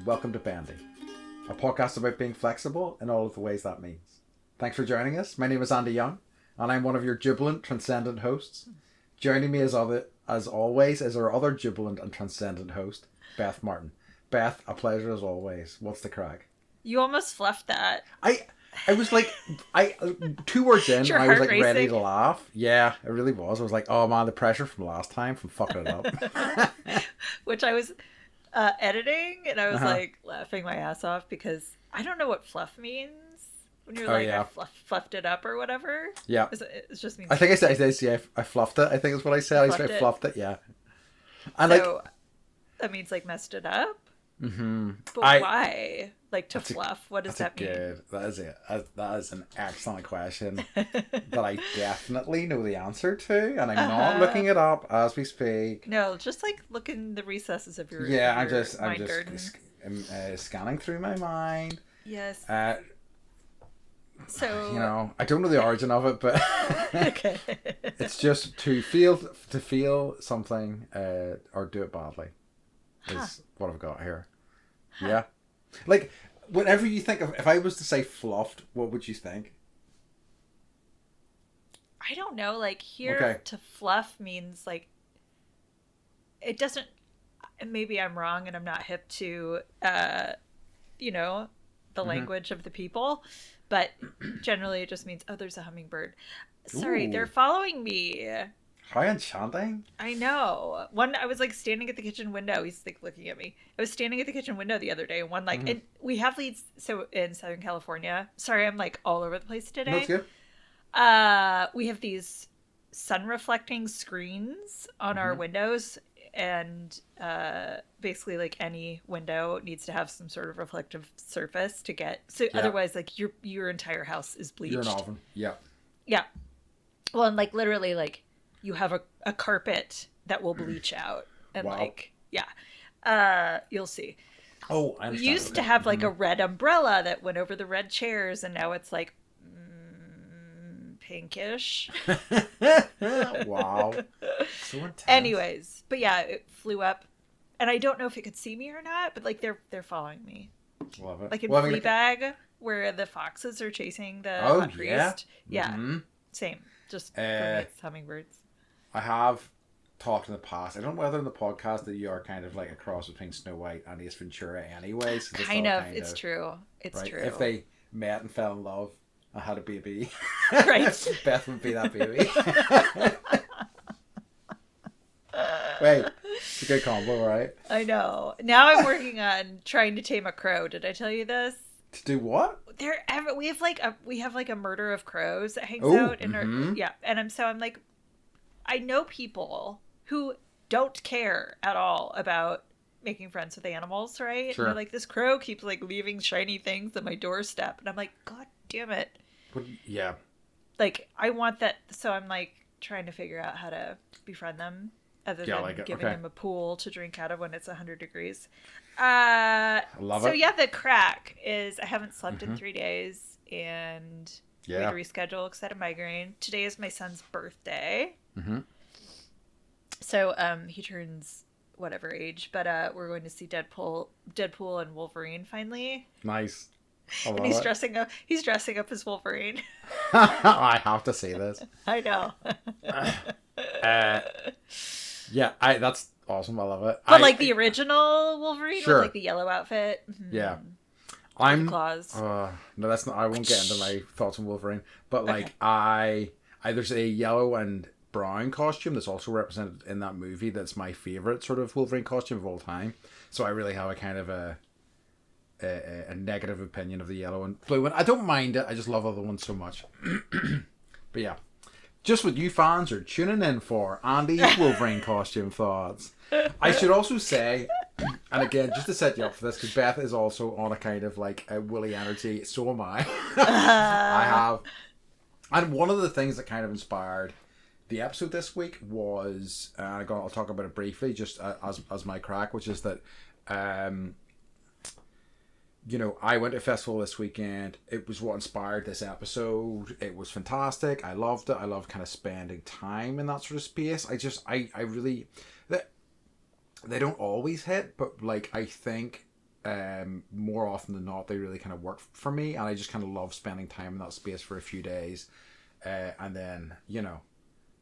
and welcome to Bendy, a podcast about being flexible in all of the ways that means. Thanks for joining us. My name is Andy Young, and I'm one of your jubilant, transcendent hosts. Joining me as always is our other jubilant and transcendent host, Beth Martin. Beth, a pleasure as always. What's the crack? You almost fluffed that. I was like, 2 words in, Your I was heart like ready racing? to laugh. Yeah, it really was. I was like, oh man, the pressure from last time from fucking it up. Which I was editing, and I was like laughing my ass off because I don't know what fluff means. When you're I fluffed it up or whatever. Yeah. It just means... I think I said, yeah, I fluffed it. I think is what I said. I fluffed it, yeah. And so, that means like messed it up? Mm-hmm. But why? Like to fluff? What does that mean? Good. That is it. That is an excellent question that I definitely know the answer to, and I'm not looking it up as we speak. No, just like look in the recesses of your I'm just scanning through my mind. Yes. So I don't know the origin of it, but okay. It's just to feel something or do it badly is what I've got here. Yeah, like whenever you think of, if I was to say fluffed, what would you think? I don't know. Like here, to fluff means like it doesn't. Maybe I'm wrong, and I'm not hip to the language of the people. But generally it just means, oh, there's a hummingbird. Sorry, they're following me. How enchanting. I know. I was like standing at the kitchen window. He's like looking at me. I was standing at the kitchen window the other day, and and we have these, so in Southern California. Sorry, I'm like all over the place today. That's good. We have these sun reflecting screens on our windows, and basically like any window needs to have some sort of reflective surface to get otherwise like your entire house is bleached. You're an oven. Yeah. Well, and like literally like you have a carpet that will bleach out, and you'll see. Oh, I understand. We used to have like a red umbrella that went over the red chairs, and now it's like pinkish. Wow. So intense. Anyways, but yeah, it flew up, and I don't know if it could see me or not, but like they're following me. Love it. Like in Fleabag, where the foxes are chasing the hot priest. Yeah. Same. Just for me, it's hummingbirds. I have talked in the past. I don't know whether in the podcast that you are kind of like a cross between Snow White and Ace Ventura anyway. So it's true. It's right? true. If they met and fell in love and had a baby, right? Beth would be that baby. Wait, it's a good combo, right? I know. Now I'm working on trying to tame a crow. Did I tell you this? To do what? We have like a murder of crows that hangs out in our and I'm like, I know people who don't care at all about making friends with animals, right? Sure. And they're like, this crow keeps like leaving shiny things at my doorstep, and I'm like, God damn it. Yeah. Like I want that, so I'm like trying to figure out how to befriend them other than giving them a pool to drink out of when it's 100 degrees. Love it. So yeah, the crack is I haven't slept in 3 days, and we had to reschedule because I had a migraine. Today is my son's birthday. So he turns whatever age, but we're going to see Deadpool and Wolverine finally. Nice. And he's dressing up as Wolverine. I have to see this. I know. That's awesome. I love it. But like the original Wolverine with like the yellow outfit. Yeah. Claws. No, that's not. I won't get into my thoughts on Wolverine. But like there's a yellow and brown costume that's also represented in that movie. That's my favorite sort of Wolverine costume of all time. So I really have a kind of a negative opinion of the yellow and blue one. I don't mind it. I just love other ones so much. But yeah. Just what you fans are tuning in for, Andy's Wolverine costume thoughts. I should also say, and again, just to set you up for this, because Beth is also on a kind of like a woolly energy, so am I. I have. And one of the things that kind of inspired the episode this week was, I'll talk about it briefly, just as my crack, which is that I went to a festival this weekend. It was what inspired this episode. It was fantastic. I loved it. I love kind of spending time in that sort of space. I really, they don't always hit, but like I think more often than not, they really kind of work for me, and I just kind of love spending time in that space for a few days, and then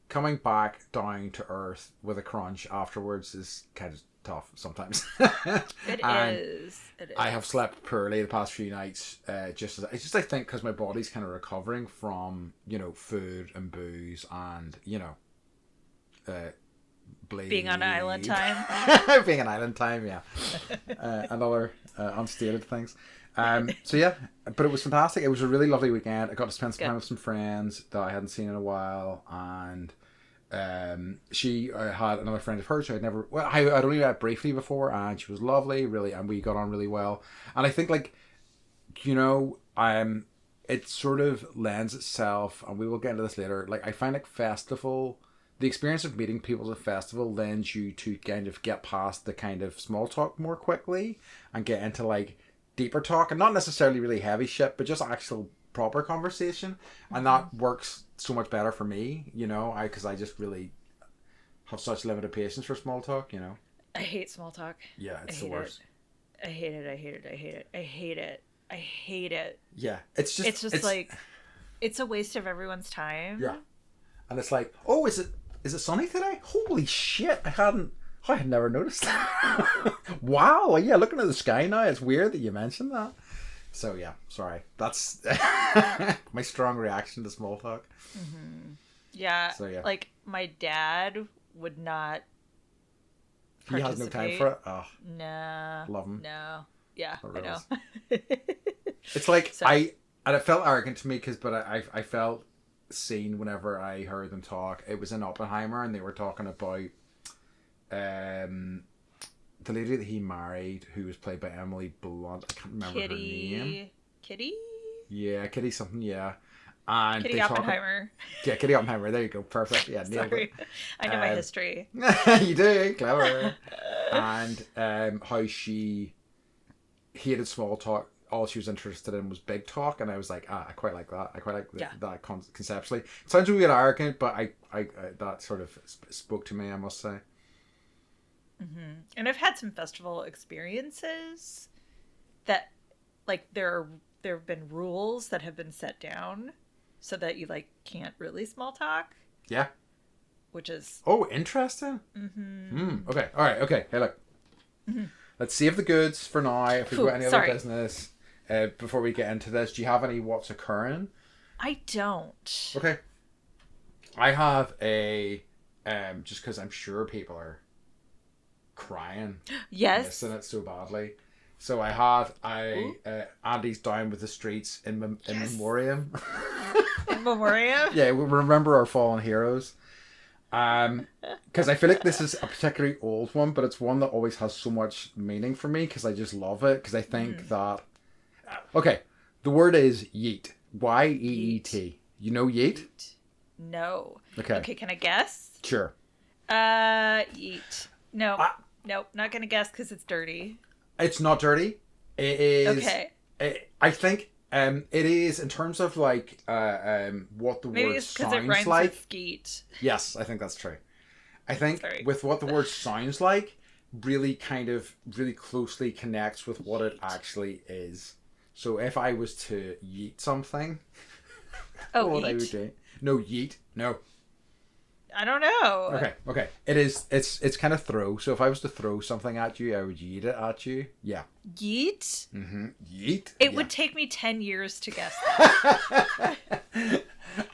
coming back down to earth with a crunch afterwards is kind of tough sometimes. It And is. It is. I have slept poorly the past few nights. I think because my body's kind of recovering from food and booze and bleed. Being on island time. Being on island time, yeah. And other unstated things. So yeah, but it was fantastic. It was a really lovely weekend. I got to spend some time with some friends that I hadn't seen in a while, and she had another friend of hers who I'd never. Well, I'd only met briefly before, and she was lovely, really, and we got on really well. And I think it sort of lends itself, and we will get into this later. Like, I find the experience of meeting people at a festival lends you to kind of get past the kind of small talk more quickly and get into like deeper talk, and not necessarily really heavy shit, but just actual proper conversation. And that works so much better for me, because I just really have such limited patience for small talk, I hate small talk. Yeah, it's the worst. I hate it. I hate it. I hate it. I hate it. I hate it. Yeah, it's like, it's a waste of everyone's time. Yeah, and it's like, oh, is it sunny today? Holy shit! I had never noticed that. Wow, yeah, looking at the sky now, it's weird that you mentioned that. So yeah, sorry. That's my strong reaction to small talk. Mm-hmm. Yeah, so, yeah, like my dad would not He has no time for it? Oh. Nah. Love him. No. Yeah, I know. It's like, and it felt arrogant to me, but I felt seen whenever I heard them talk. It was in Oppenheimer, and they were talking about the lady that he married, who was played by Emily Blunt. I can't remember her name. Kitty? Yeah, Kitty something, yeah. And Kitty Oppenheimer. Yeah, Kitty Oppenheimer. There you go. Perfect. Yeah, nailed it. I know my history. You do. Clever. And how she hated small talk. All she was interested in was big talk, and I was like, I quite like that. I quite like that conceptually. It sounds a bit arrogant, but I that sort of spoke to me, I must say. Mm-hmm. And I've had some festival experiences that, like, there have been rules that have been set down so that you can't really small talk. Yeah. Which is interesting. Mm-hmm. Okay. All right. Okay. Hey, look. Mm-hmm. Let's save the goods for now. If we've got any other business. Before we get into this, do you have any what's occurring? I don't. Okay. I have a just because I'm sure people are crying. Yes. Missing it so badly. So I have Andy's Down with the Streets in memoriam. In memoriam? Yeah, we remember our fallen heroes. Because I feel like this is a particularly old one, but it's one that always has so much meaning for me because I just love it. Because I think that. Okay, the word is yeet. Y-E-E-T. You know yeet? No. Okay. Okay, can I guess? Sure. Yeet. No. Nope, not gonna guess because it's dirty. It's not dirty. It is. Okay. I think it is in terms of what the Maybe word it's because sounds it rhymes like. with skeet. Yes, I think that's true. I think with what the word sounds like, really closely connects with what it actually is. So if I was to yeet something, what I would do? No, yeet. No. I don't know. Okay. It is. It's kind of throw. So if I was to throw something at you, I would yeet it at you. Yeah. Yeet. Mm-hmm. Yeet. It would take me 10 years to guess that.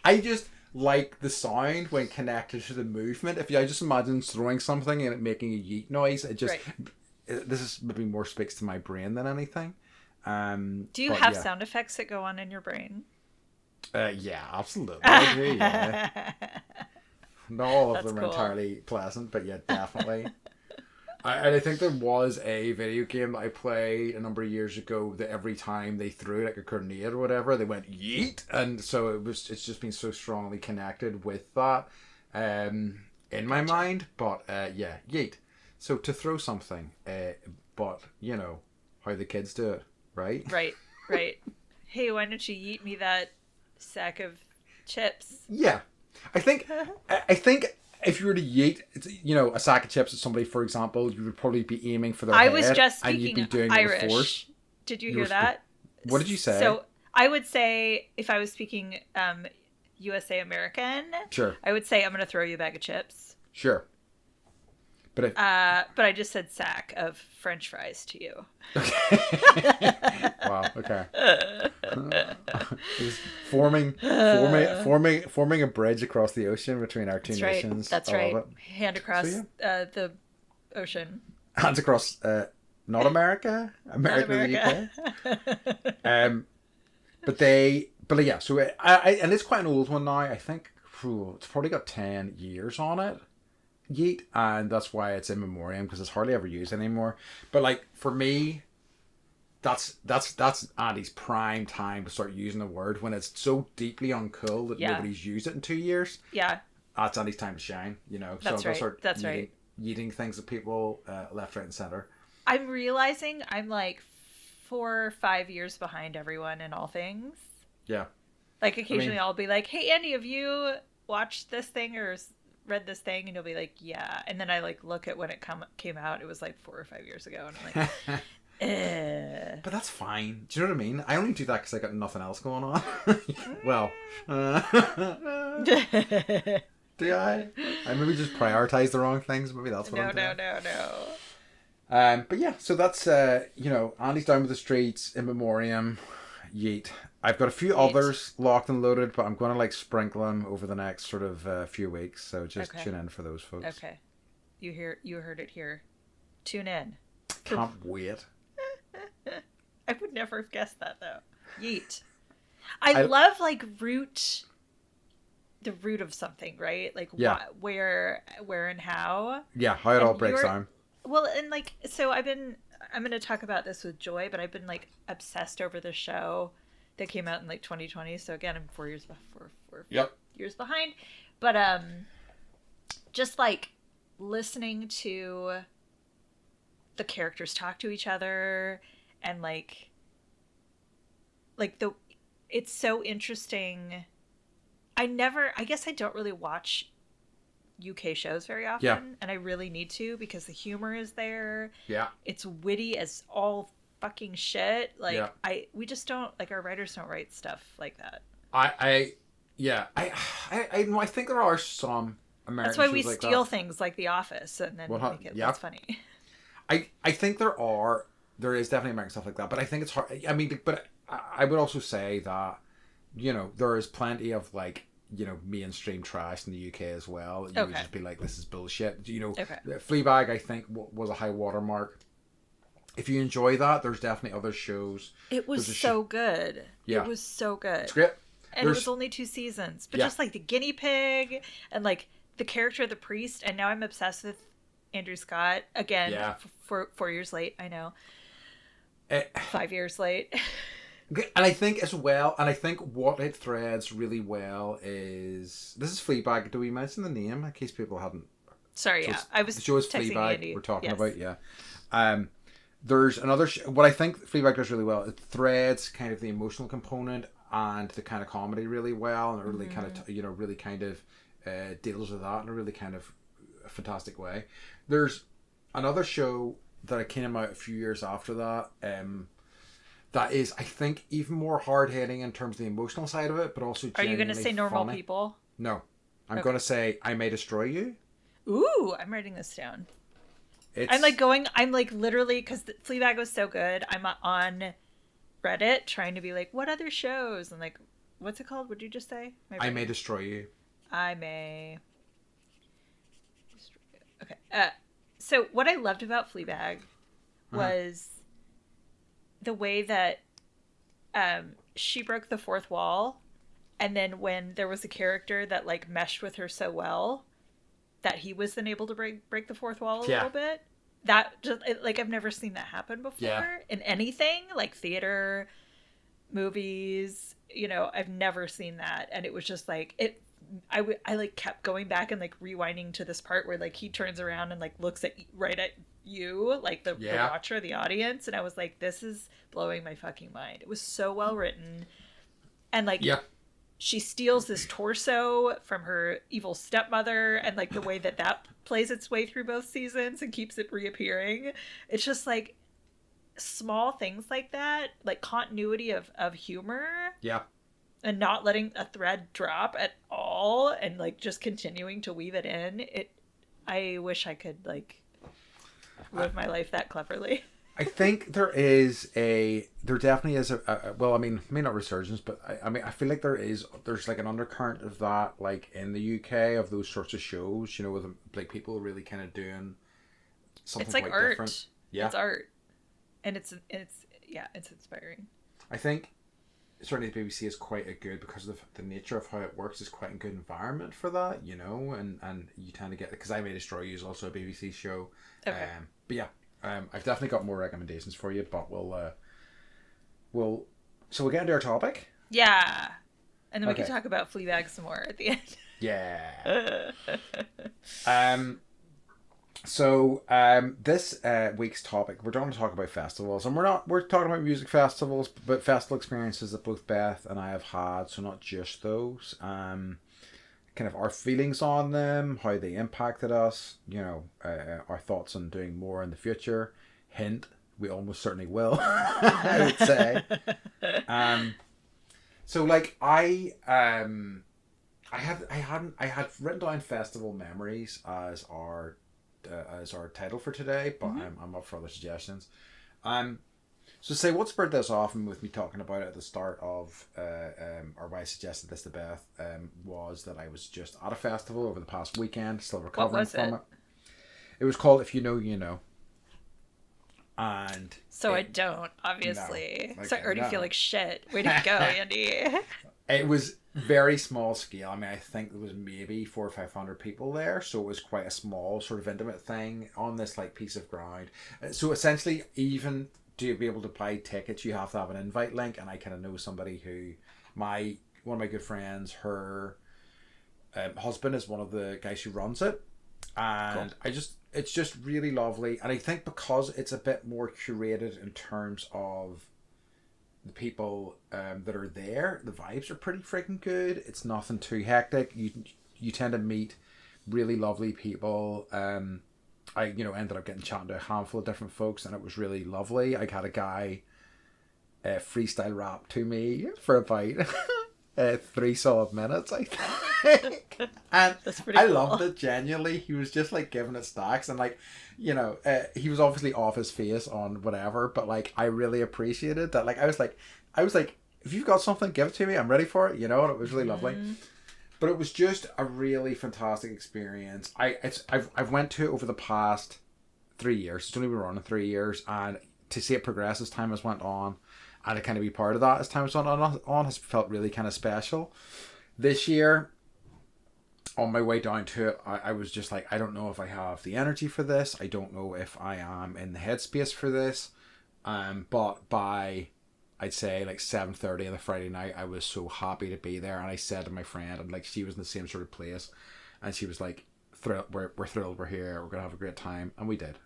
I just like the sound when connected to the movement. I just imagine throwing something and it making a yeet noise, it just this is maybe more speaks to my brain than anything. Do you have sound effects that go on in your brain? Yeah, absolutely. I do, yeah. Not all of them are entirely pleasant, but yeah, definitely. I think there was a video game that I played a number of years ago that every time they threw like a grenade or whatever, they went yeet, and so it's just been so strongly connected with that in my mind. But yeah, yeet. So to throw something, but you know how the kids do it, right? Right. Hey, why don't you yeet me that sack of chips? Yeah. I think if you were to yeet, a sack of chips at somebody, for example, you would probably be aiming for their I head, was just and you'd be speaking doing it with force. Irish. Did you You were hear that? What did you say? So I would say if I was speaking USA American, Sure. I would say I'm going to throw you a bag of chips. Sure. But I just said sack of French fries to you. Wow. Okay. Just forming a bridge across the ocean between our two nations. That's right. Hand across the ocean. Hands across. Not America. America. The UK. But yeah. So and it's quite an old one now. I think it's probably got 10 years on it. Yeet, and that's why it's in memoriam, because it's hardly ever used anymore. But like for me, that's Andy's prime time to start using the word when it's so deeply uncool that nobody's used it in 2 years. Yeah, that's Andy's time to shine. That's so right. Start that's right. Yeeting things at people left, right, and center. I'm realizing I'm like 4 or 5 years behind everyone in all things. Yeah. Like occasionally I'll be like, "Hey, Andy, have you watched this thing or read this thing?" And you'll be like, "Yeah." And then I like look at when it came out. It was like 4 or 5 years ago, and I'm like, But that's fine. Do you know what I mean? I only do that because I got nothing else going on. Well, do I? I maybe just prioritize the wrong things. Maybe that's what I'm doing. No. But yeah, so that's Andy's down with the streets, in memoriam, yeet. I've got a few others locked and loaded, but I'm going to sprinkle them over the next sort of few weeks. So just tune in for those folks. Okay, you heard it here. Tune in. Can't wait. I would never have guessed that though. Yeet. I love the root of something, right? Like where and how. Yeah, how it all breaks down. Well, and so I'm going to talk about this with Joy, but I've been obsessed over the show that came out in 2020. So again, I'm 4 years years behind. But just listening to the characters talk to each other, and it's so interesting. I guess I don't really watch UK shows very often, and I really need to, because the humor is there. Yeah. It's witty as all fucking shit. We just don't, our writers don't write stuff like that. I think there are some American That's why we shows steal things like The Office and then make it less funny. I think there is definitely American stuff like that, but I think it's hard. I mean, but I would also say that, there is plenty of mainstream trash in the UK as well. You would just be like, this is bullshit. Fleabag, I think, was a high watermark. If you enjoy that, there's definitely other shows. It was so good. Yeah. It was so good. It's great. And it was only 2 seasons. But just the guinea pig and the character of the priest. And now I'm obsessed with Andrew Scott. Again, 4 years late, I know. 5 years late. And I think as well, what it threads really well is, this is Fleabag. Do we mention the name in case people hadn't? Sorry, so yeah. I was the show is texting Fleabag Andy. we're talking about, yeah. There's another what I think Fleabag does really well. It threads kind of the emotional component and the kind of comedy really well, and it really kind of deals with that in a really kind of fantastic way. There's another show that came out a few years after that. That is, I think, even more hard-hitting in terms of the emotional side of it, but also Are you going to say Normal funny. People? No. I'm going to say I May Destroy You. Ooh, I'm writing this down. I'm literally, because Fleabag was so good, I'm on Reddit trying to be what other shows? And what's it called? What did you just say? I May Destroy You. I May Destroy You. Okay. So what I loved about Fleabag was the way that she broke the fourth wall, and then when there was a character that meshed with her so well that he was then able to break the fourth wall a little bit. That just I've never seen that happen before in anything, theater, movies. I've never seen that, and it was just I kept going back and rewinding to this part where he turns around and looks right at you, the watcher, the audience, and I was like, this is blowing my fucking mind. It was so well written, and she steals this torso from her evil stepmother, and like the way that that plays its way through both seasons and keeps it reappearing. It's just like small things like that, like continuity of humor. Yeah. And not letting a thread drop at all, and like just continuing to weave it in. I wish I could like live my life that cleverly. I think there definitely is well, I mean, maybe not resurgence, but I mean, I feel like there's like an undercurrent of that, like in the UK, of those sorts of shows, with like people really kind of doing something it's like quite art. different. Yeah, it's art, and it's it's inspiring. I think certainly the BBC is quite a good, because of the nature of how it works, is quite a good environment for that, and you tend to get, because I May Destroy You is also a BBC show. Okay. But yeah. I've definitely got more recommendations for you, but we'll get into our topic. Yeah, and then we can talk about Fleabag some more at the end. Yeah. This week's topic, we're going to talk about festivals, and we're talking about music festivals, but festival experiences that both Beth and I have had, so not just those. Kind of our feelings on them, how they impacted us, our thoughts on doing more in the future. Hint, we almost certainly will. I would say. So like I had written down festival memories as our title for today, but I'm up for other suggestions. So say what spurred this off, and with me talking about it at the start of, or why I suggested this to Beth, was that I was just at a festival over the past weekend, still recovering from it. It was called If You Know, You Know. And so I don't, obviously. No, so I already feel like shit. Way to go, Andy. It was very small scale. I mean, I think there was maybe 400 or 500 people there, so it was quite a small, sort of intimate thing on this like piece of ground. So essentially, even to be able to buy tickets, you have to have an invite link, and I kind of know somebody who, one of my good friends, her husband is one of the guys who runs it, and cool. It's just really lovely, and I think because it's a bit more curated in terms of the people that are there, the vibes are pretty freaking good. It's nothing too hectic. You tend to meet really lovely people. I ended up getting chatting to a handful of different folks, and it was really lovely. I had a guy freestyle rap to me for about 3 solid minutes, I think. And that's pretty cool. Loved it genuinely. He was just like giving it stacks, and like, he was obviously off his face on whatever, but like I really appreciated that. Like I was like, if you've got something, give it to me. I'm ready for it. And it was really lovely. But it was just a really fantastic experience. I've went to it over the past 3 years. It's only been running 3 years, and to see it progress as time has went on, and to kind of be part of that as time has gone on has felt really kind of special. This year, on my way down to it, I was just like, I don't know if I have the energy for this. I don't know if I am in the headspace for this. But by, I'd say like 7:30 on the Friday night, I was so happy to be there, and I said to my friend, and like she was in the same sort of place, and she was like, we're thrilled we're here, we're gonna have a great time, and we did.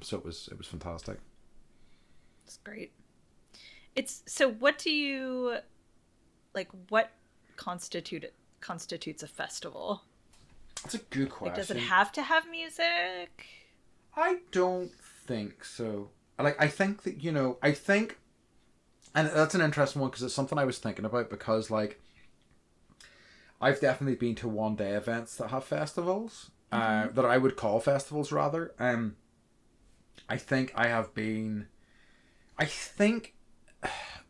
So it was fantastic. It's great. So what do you like? What constitutes a festival? That's a good question. Like, does it have to have music? I don't think so. Like, I think that and that's an interesting one, because it's something I was thinking about, because like I've definitely been to one-day events that have festivals, that I would call festivals rather. I think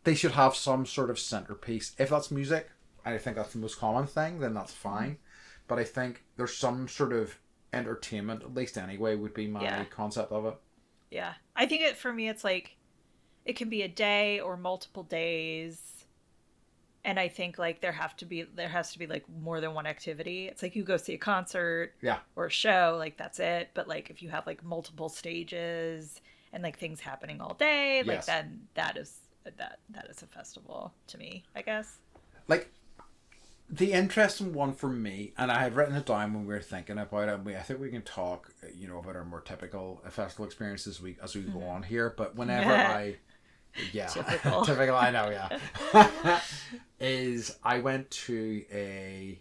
they should have some sort of centerpiece. If that's music, I think that's the most common thing, then that's fine. But I think there's some sort of entertainment, at least anyway, would be my concept of it. Yeah. I think for me, it's like, it can be a day or multiple days. And I think like there has to be like more than one activity. It's like you go see a concert or a show, like that's it. But like if you have like multiple stages and like things happening all day, like then that is a festival to me, I guess. Like the interesting one for me, and I had written it down when we were thinking about it, and I think we can talk, about our more typical festival experiences as we go on here. But whenever I Yeah. Typical. Typical, I know, yeah. Is I went to a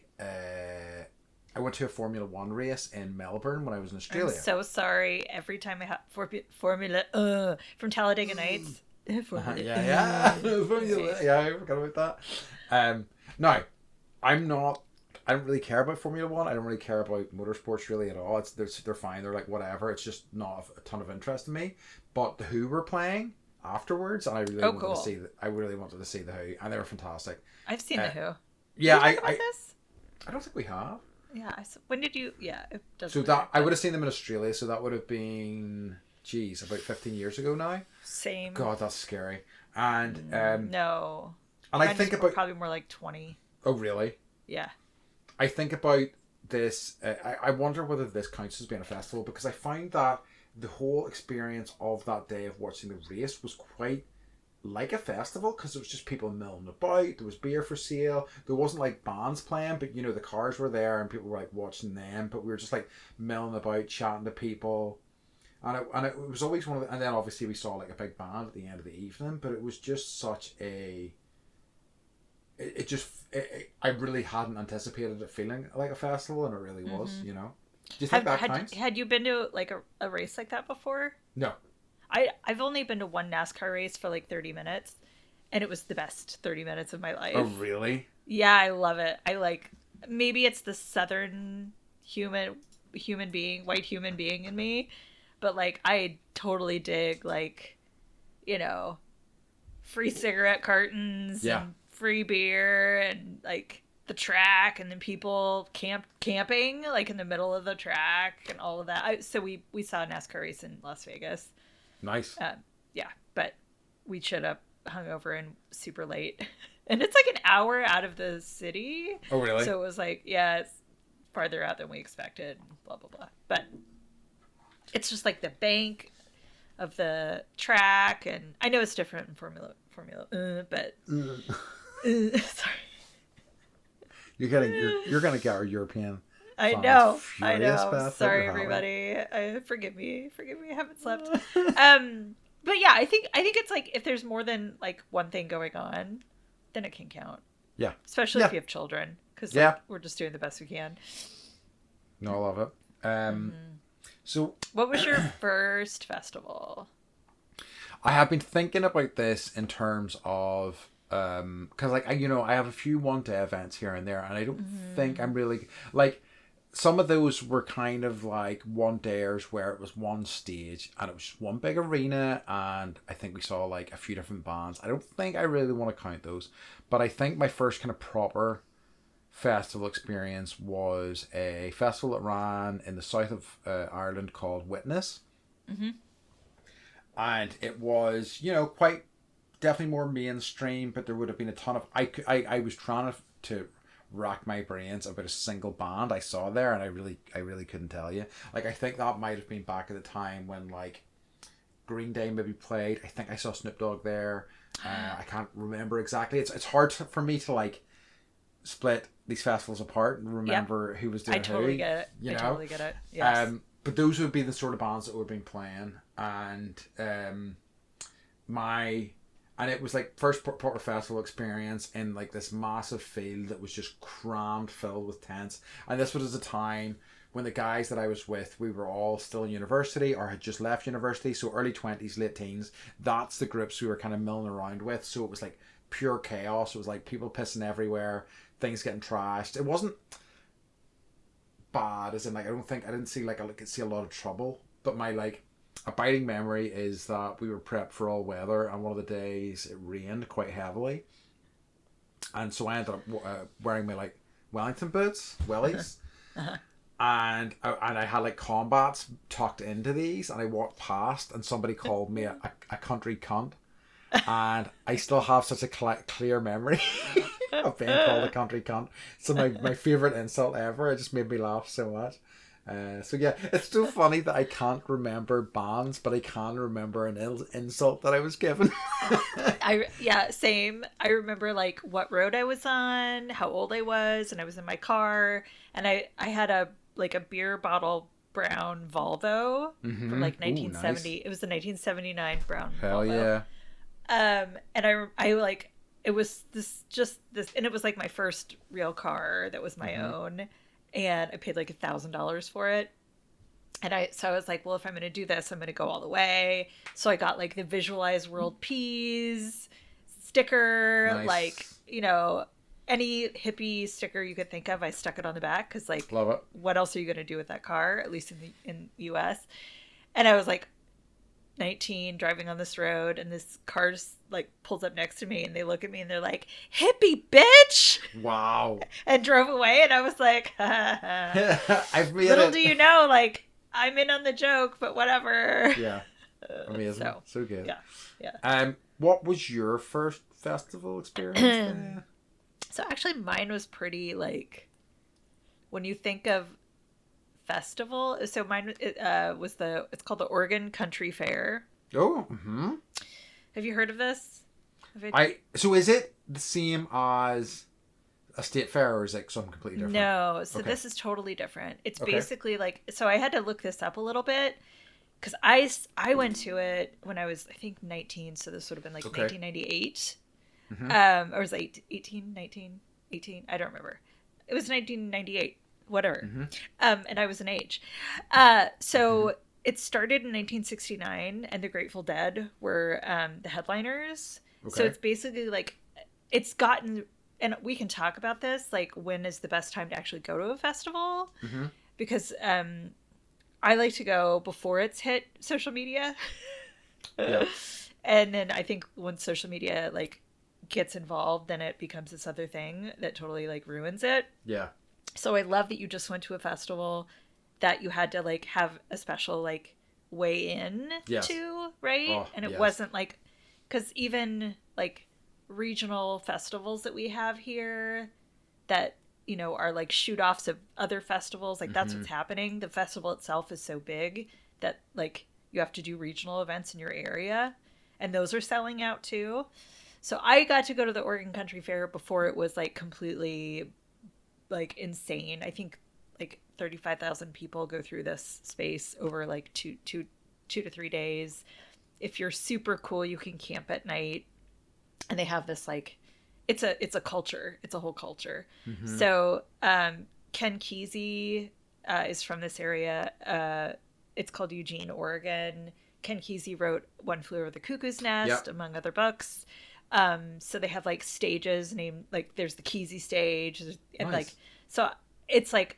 Formula One race in Melbourne when I was in I'm Australia. so sorry. Every time I have Formula from Talladega Nights. Formula. Yeah. Right. Yeah, I forgot about that. No, I'm not. I don't really care about Formula One. I don't really care about motorsports really at all. They're fine. They're like whatever. It's just not a ton of interest in me. But the Who were playing afterwards, and I really wanted Cool. to see. I really wanted to see the Who, and they were fantastic. I've seen the Who. Yeah, Did we talk about this? I don't think we have. Yeah. When did you? Yeah. It So doesn't. that I would have seen them in Australia. So that would have been, geez, about 15 years ago now. Same. God, that's scary. And No. and I think about probably more like 20. Oh, really? Yeah. I think about this. I wonder whether this counts as being a festival because I find that the whole experience of that day of watching the race was quite like a festival because it was just people milling about. There was beer for sale. There wasn't like bands playing, but the cars were there and people were like watching them. But we were just like milling about, chatting to people. And it was always one of the, and then obviously we saw like a big band at the end of the evening, but it was just such a, I really hadn't anticipated it feeling like a festival, and it really was, Do you think that counts? Had you been to like a race like that before? No. I've only been to one NASCAR race for like 30 minutes, and it was the best 30 minutes of my life. Oh, really? Yeah, I love it. Maybe it's the southern white human being in me, but like I totally dig like, free cigarette cartons and free beer and like the track and then people camping like in the middle of the track and all of that. So we saw a NASCAR race in Las Vegas. Nice. Yeah, but we showed up hungover and super late. And it's like an hour out of the city. Oh, really? So it was like, yeah, it's farther out than we expected, blah, blah, blah. But it's just like the bank of the track. And I know it's different in Formula, but... sorry. You're gonna get our European. I know. Beth, Sorry, everybody. Forgive me. I haven't slept. But yeah, I think it's like if there's more than like one thing going on, then it can count. Yeah. Especially if you have children, because we're just doing the best we can. No, I love it. So, what was your first festival? I have been thinking about this in terms of because like I have a few one-day events here and there, and I don't think I'm really like. Some of those were kind of like one-dayers where it was one stage and it was just one big arena, and I think we saw like a few different bands. I don't think I really want to count those, but I think my first kind of proper festival experience was a festival that ran in the south of Ireland called Witness. And it was, quite definitely more mainstream, but there would have been a ton of... I was trying to rack my brains about a single band I saw there, and I really couldn't tell you. Like, I think that might have been back at the time when, like, Green Day maybe played. I think I saw Snoop Dogg there. I can't remember exactly. It's hard for me to, like, split these festivals apart and remember who was doing who. I totally get it. Totally get it. Yes. But those would be the sort of bands that would have been playing, and and it was like first proper festival experience in like this massive field that was just crammed, filled with tents. And this was at a time when the guys that I was with, we were all still in university or had just left university, so early 20s, late teens. That's the groups we were kind of milling around with. So it was like pure chaos. It was like people pissing everywhere, things getting trashed. It wasn't bad, as in like I didn't see like I could see a lot of trouble, but my like abiding memory is that we were prepped for all weather, and one of the days it rained quite heavily, and so I ended up wearing my like Wellington boots, wellies, and I had like combats tucked into these, and I walked past, and somebody called me a country cunt, and I still have such a clear memory of being called a country cunt. So my favorite insult ever. It just made me laugh so much. So yeah, it's so funny that I can't remember bands, but I can remember an insult that I was given. Same. I remember like what road I was on, how old I was, and I was in my car, and I had a beer bottle brown Volvo from like 1970. Ooh, nice. It was the 1979 brown Hell Volvo. yeah. And I like it was this, and it was like my first real car that was my own, and I paid like $1,000 for it. And I was like, well, if I'm going to do this, I'm going to go all the way. So I got like the Visualize World Peace sticker, like, Nice. any hippie sticker you could think of. I stuck it on the back because, like, Love it. what else are you going to do with that car? At least in the U.S. And I was like 19, driving on this road, and this car just like pulls up next to me, and they look at me and they're like, "Hippie bitch!" Wow. and drove away. And I was like, I've made little it. do you know, like, I'm in on the joke, but whatever. Yeah. Amazing. So good. Yeah, yeah. What was your first festival experience there? So actually, mine was pretty like, when you think of festival. So mine it's called the Oregon Country Fair. Oh. Mm-hmm. Have you heard of this? So is it the same as a state fair, or is it something completely different? No, so Okay. this is totally different. It's Okay. basically like, so I had to look this up a little bit because I went to it when I was, I think, 19, so this would have been like Okay. 1998. Mm-hmm. Or was it 18, 19, 18? I don't remember. It was 1998, whatever. Mm-hmm. And I was an age. So it started in 1969, and the Grateful Dead were the headliners. So Okay. it's basically like, it's gotten, and we can talk about this, like, when is the best time to actually go to a festival? Mm-hmm. Because I like to go before it's hit social media. Yeah. And then I think once social media like gets involved, then it becomes this other thing that totally like ruins it. Yeah. So I love that you just went to a festival that you had to like have a special like way in Yes. to, right? Oh, And it yes. wasn't like, because even like regional festivals that we have here that are like shoot offs of other festivals, like that's what's happening. The festival itself is so big that like you have to do regional events in your area, and those are selling out too. So I got to go to the Oregon Country Fair before it was like completely like insane. I think like 35,000 people go through this space over like two to 3 days. If you're super cool, you can camp at night, and they have this like, it's a culture. It's a whole culture. Mm-hmm. So Ken Kesey is from this area. It's called Eugene, Oregon. Ken Kesey wrote One Flew Over the Cuckoo's Nest, Yep. among other books. So they have like stages named, like, there's the Kesey stage, and Nice. like, so it's like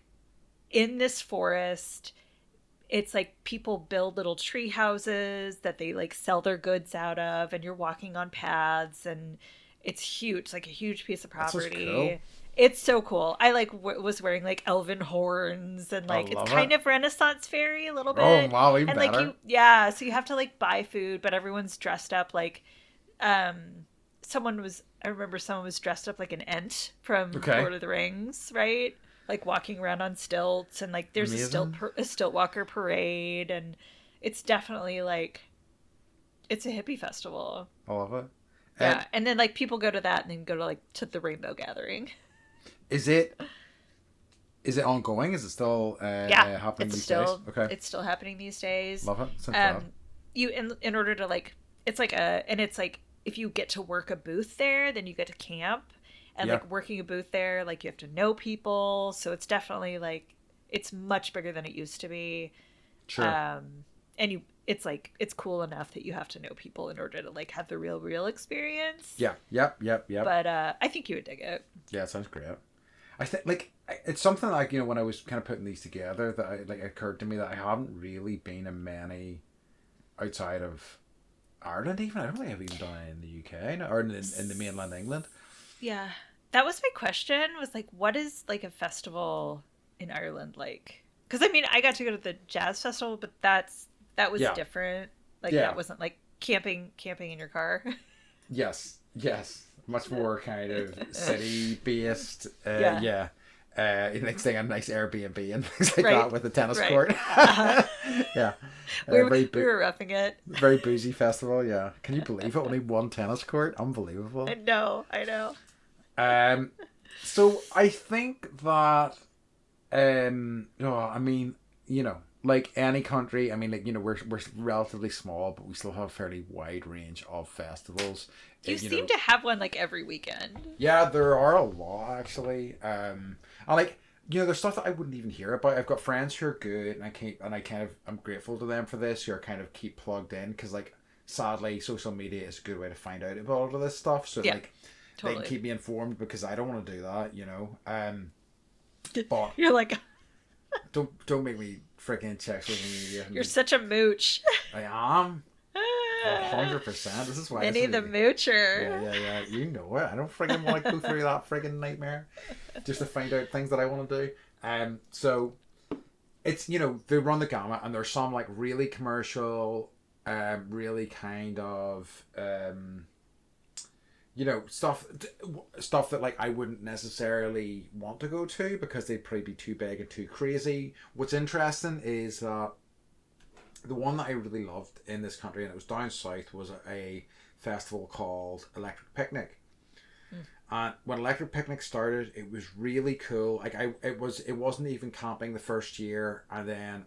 in this forest. It's like people build little tree houses that they like sell their goods out of, and you're walking on paths, and it's huge. It's like a huge piece of That's so property. cool. It's so cool. I like was wearing like elven horns, and I like it's love kind it. of Renaissance fairy a little Oh bit. wow, even And like better. yeah, so you have to like buy food, but everyone's dressed up like um I remember someone was dressed up like an Ent from Okay. Lord of the Rings, right? Like walking around on stilts, and like there's Amazing. a stilt walker parade, and it's definitely like, it's a hippie festival. I love it. Yeah, and then like people go to that and then go to like to the Rainbow Gathering. Is it ongoing? Is it still Yeah, happening it's these still days? Okay. it's still happening these days. Love it. Sounds fab. You in order to like, it's like and it's like, if you get to work a booth there, then you get to camp. And Yeah. like working a booth there, like you have to know people, so it's definitely like, it's much bigger than it used to be. Sure. And it's like, it's cool enough that you have to know people in order to like have the real experience. Yeah. Yep. But I think you would dig it. Yeah, it sounds great. I think like it's something like, when I was kind of putting these together, that it occurred to me that I haven't really been in many outside of Ireland. Even I don't think I've even done it in the UK, or in the mainland England. Yeah, that was my question, was like, what is like a festival in Ireland like? Because I mean, I got to go to the jazz festival, but that was Yeah. different. Like Yeah. that wasn't like camping in your car. Yes. Much more kind of city based. Yeah. Yeah. Next thing, a nice Airbnb and things like Right. that with a tennis Right. court. Uh-huh. Yeah. we Very were roughing it. very boozy festival. Yeah. Can you believe it? Only one tennis court. Unbelievable. I know. So I think that, I mean, like any country, I mean, like, we're relatively small, but we still have a fairly wide range of festivals. You seem to have one like every weekend. Yeah, there are a lot actually. And like, there's stuff that I wouldn't even hear about. I've got friends who are good, and I kind of, I'm grateful to them for this. Who are kind of keep plugged in, because like, sadly, social media is a good way to find out about all of this stuff. So like, totally. they can keep me informed, because I don't want to do that. But you're like, don't make me freaking check social media. You're such a mooch. I am. 100%. This is why Minnie the Moocher. Yeah. You know it. I don't friggin' want to go through that friggin' nightmare just to find out things that I want to do. So it's, they run the gamut, and there's some like really commercial, really kind of, stuff that like I wouldn't necessarily want to go to, because they'd probably be too big and too crazy. What's interesting is that the one that I really loved in this country, and it was down south, was a festival called Electric Picnic. And when Electric Picnic started, it was really cool. Like, it wasn't even camping the first year, and then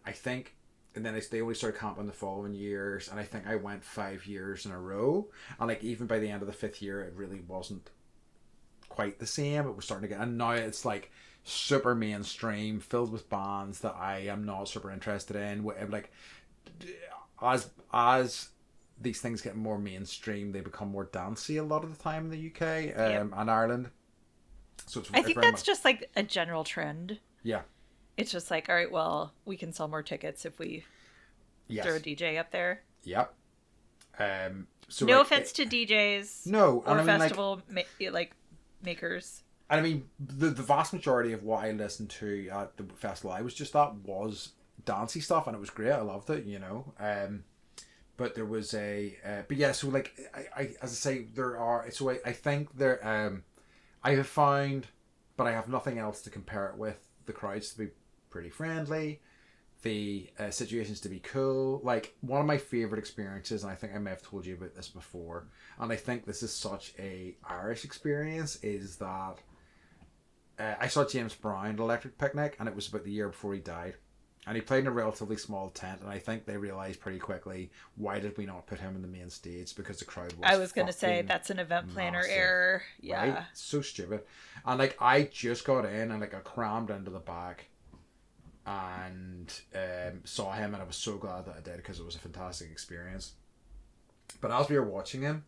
they only started camping the following years, and I think I went 5 years in a row. And like, even by the end of the 5th year, it really wasn't quite the same. It was starting to get, and now it's like super mainstream, filled with bands that I am not super interested in. Like, as these things get more mainstream, they become more dancey a lot of the time in the UK and Ireland. So I think that's just like a general trend. Yeah. It's just like, all right, well, we can sell more tickets if we throw a DJ up there. Yep. So no offense to DJs. No. Or festival makers. And I mean, the vast majority of what I listened to at the festival I was just at was dancey stuff, and it was great. I loved it, but there was but yeah, so like, I as I say, there are, so I think there, I have found, but I have nothing else to compare it with, the crowds to be pretty friendly, the situations to be cool. Like, one of my favorite experiences, and I think I may have told you about this before, and I think this is such a Irish experience, is that I saw James Brown at Electric Picnic, and it was about the year before he died. And he played in a relatively small tent, and I think they realised pretty quickly, why did we not put him in the main stage? Because the crowd was, I was going to say, that's an event planner error. Yeah. Right? So stupid. And like, I just got in, and like, I crammed into the back, and saw him, and I was so glad that I did, because it was a fantastic experience. But as we were watching him,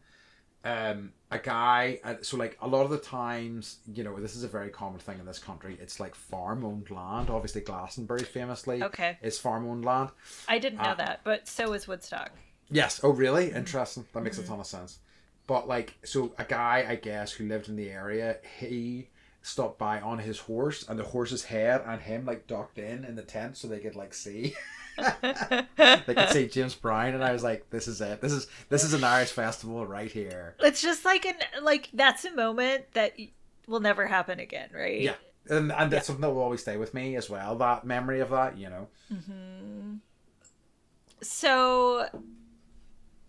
a guy, so like, a lot of the times, this is a very common thing in this country, it's like farm owned land. Obviously Glastonbury famously is farm owned land. I didn't know that, but so is Woodstock. Yes. Oh really? Interesting. That makes a ton of sense. But like, so a guy, I guess, who lived in the area, he stopped by on his horse, and the horse's head and him like ducked in the tent, so they could like see they could see James Brown. And I was like, this is it. This is an Irish festival right here. It's just like that's a moment that will never happen again, right? Yeah. And that's something that will always stay with me as well, that memory of that, Mm-hmm. So,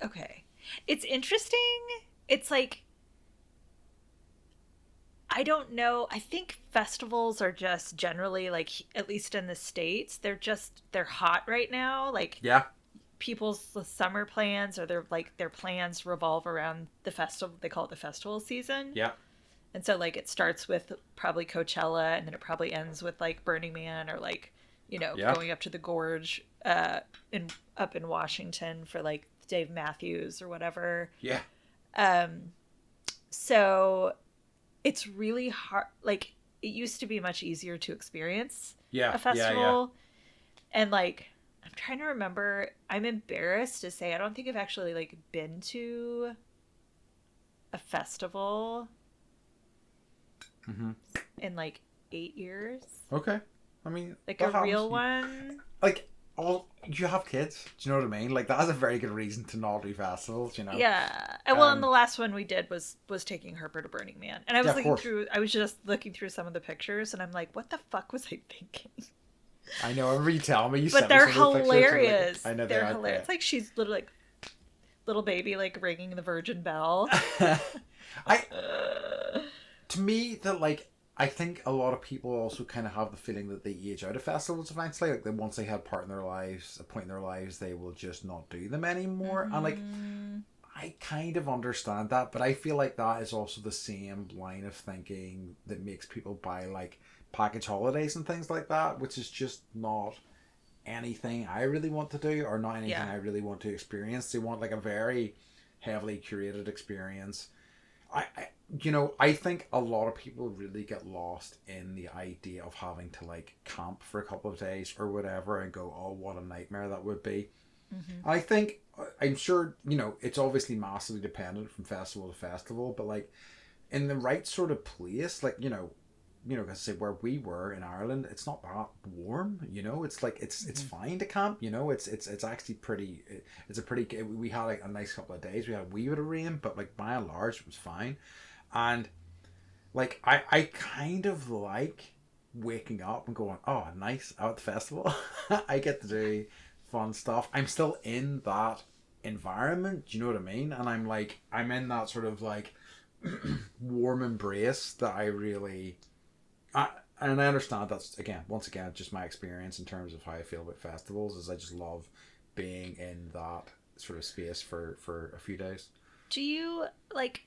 okay. It's interesting. It's like, I don't know. I think festivals are just generally, like, at least in the States, they're hot right now. Like, yeah, people's summer plans or their plans revolve around the festival. They call it the festival season. Yeah. And so like, it starts with probably Coachella, and then it probably ends with like Burning Man, or like, going up to the Gorge up in Washington for like Dave Matthews or whatever. Yeah. So it's really hard. Like, it used to be much easier to experience a festival. And like, I'm trying to remember, I'm embarrassed to say I don't think I've actually like been to a festival in like 8 years. Okay. I mean, like a real one. Like, you have kids. Do you know what I mean? Like, that is a very good reason to not do festivals, Yeah. Well, and the last one we did was taking Harper to Burning Man. And I was just looking through some of the pictures, and I'm like, what the fuck was I thinking? I know. I remember you telling me. But they're hilarious. I know they're hilarious. It's like she's literally like little baby, like ringing the Virgin Bell. To me, that like, I think a lot of people also kind of have the feeling that they age out of festivals eventually. Like, that once they had part in their lives, a point in their lives, they will just not do them anymore. And like, Mm-hmm. I kind of understand that, but I feel like that is also the same line of thinking that makes people buy like package holidays and things like that, which is just not anything I really want to do, or not anything Yeah. I really want to experience. They want like a very heavily curated experience. I I think a lot of people really get lost in the idea of having to like camp for a couple of days or whatever and go, oh, what a nightmare that would be. Mm-hmm. I think, I'm sure, it's obviously massively dependent from festival to festival, but like in the right sort of place, like, because say where we were in Ireland, it's not that warm. It's like it's Mm-hmm. fine to camp. It's actually pretty. It's a pretty. We had like a nice couple of days. We had a wee bit of rain, but like by and large, it was fine. And like I kind of like waking up and going, oh, nice, out at the festival. I get to do fun stuff. I'm still in that environment. Do you know what I mean? And I'm in that sort of like warm embrace that I really. I, and I understand that's once again just my experience in terms of how I feel about festivals is I just love being in that sort of space for a few days. Do you like?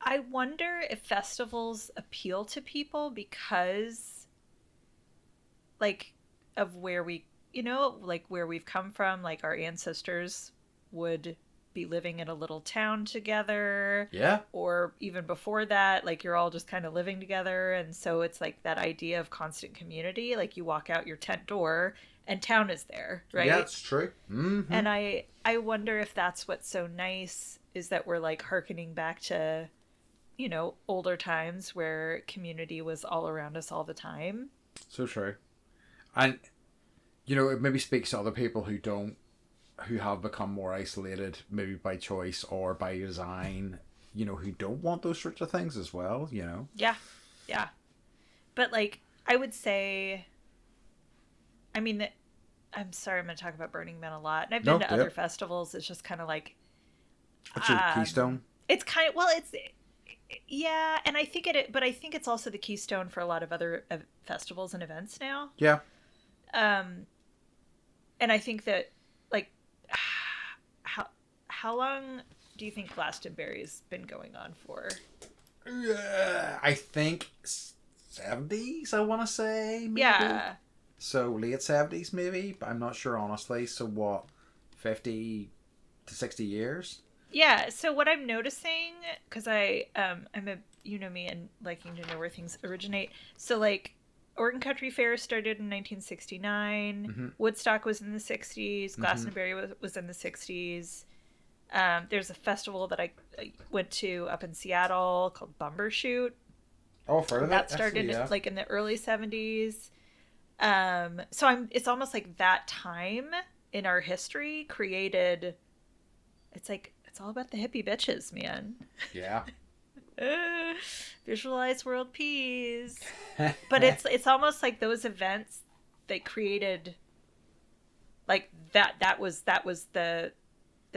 I wonder if festivals appeal to people because, like, of where we, like where we've come from. Like, our ancestors would be living in a little town together, Yeah. or even before that, like, you're all just kind of living together. And so it's like that idea of constant community. Like, you walk out your tent door and town is there, Yeah, right? it's true. Mm-hmm. And I wonder if that's what's so nice is that we're like hearkening back to older times where community was all around us all the time. So true. And it maybe speaks to other people who have become more isolated, maybe by choice or by design, who don't want those sorts of things as well. Yeah, yeah. But like, I would say, I mean, I'm sorry, I'm going to talk about Burning Man a lot, and I've been No, to do other it. festivals. It's just kind of like, What's your keystone? it's kind of, well, it's, yeah, and I think but I think it's also the keystone for a lot of other festivals and events now. Yeah. Um, and I think that, like, how long do you think Glastonbury's been going on for? I think 70s, I want to say, maybe. Yeah. So late 70s, maybe, but I'm not sure, honestly. So what, 50 to 60 years? Yeah, so what I'm noticing, because I'm a, you know me and liking to know where things originate. So like, Oregon Country Fair started in 1969. Mm-hmm. Woodstock was in the 60s. Mm-hmm. Glastonbury was in the 60s. There's a festival that I went to up in Seattle called Bumbershoot. Oh, further That actually, started yeah. like in the early 70s. So it's almost like that time in our history created. It's like it's all about the hippie bitches, man. Yeah. Visualize world peace. But it's almost like those events that created like that was the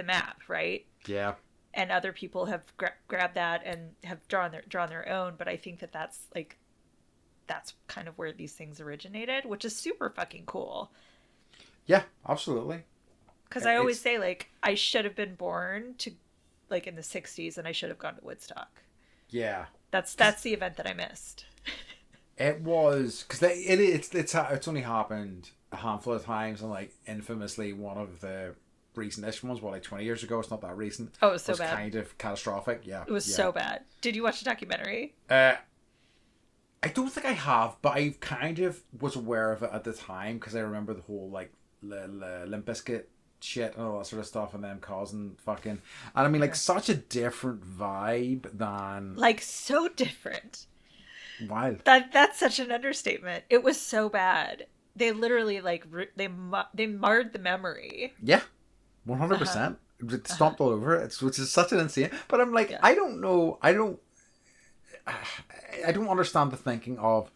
map, right? Yeah. And other people have grabbed that and have drawn their own, but I think that's kind of where these things originated, which is super fucking cool. Yeah, absolutely. Because I always say, like, I should have been born to, like, in the 60s, and I should have gone to Woodstock. Yeah. That's the event that I missed. It was because it's only happened a handful of times, and like infamously one of the recent ones, like 20 years ago. It's not that recent. Oh, it was so bad. Kind of catastrophic. Yeah, It was so bad. Did you watch the documentary? I don't think I have, but I kind of was aware of it at the time because I remember the whole like Limp Bizkit shit and all that sort of stuff, and them causing fucking, and I mean like such a different vibe than Like, so different. wild. That's such an understatement. It was so bad. They literally like they marred the memory. Yeah, 100%. It stomped all over it, which is such an insane. But I'm like, I don't know. I don't understand the thinking of,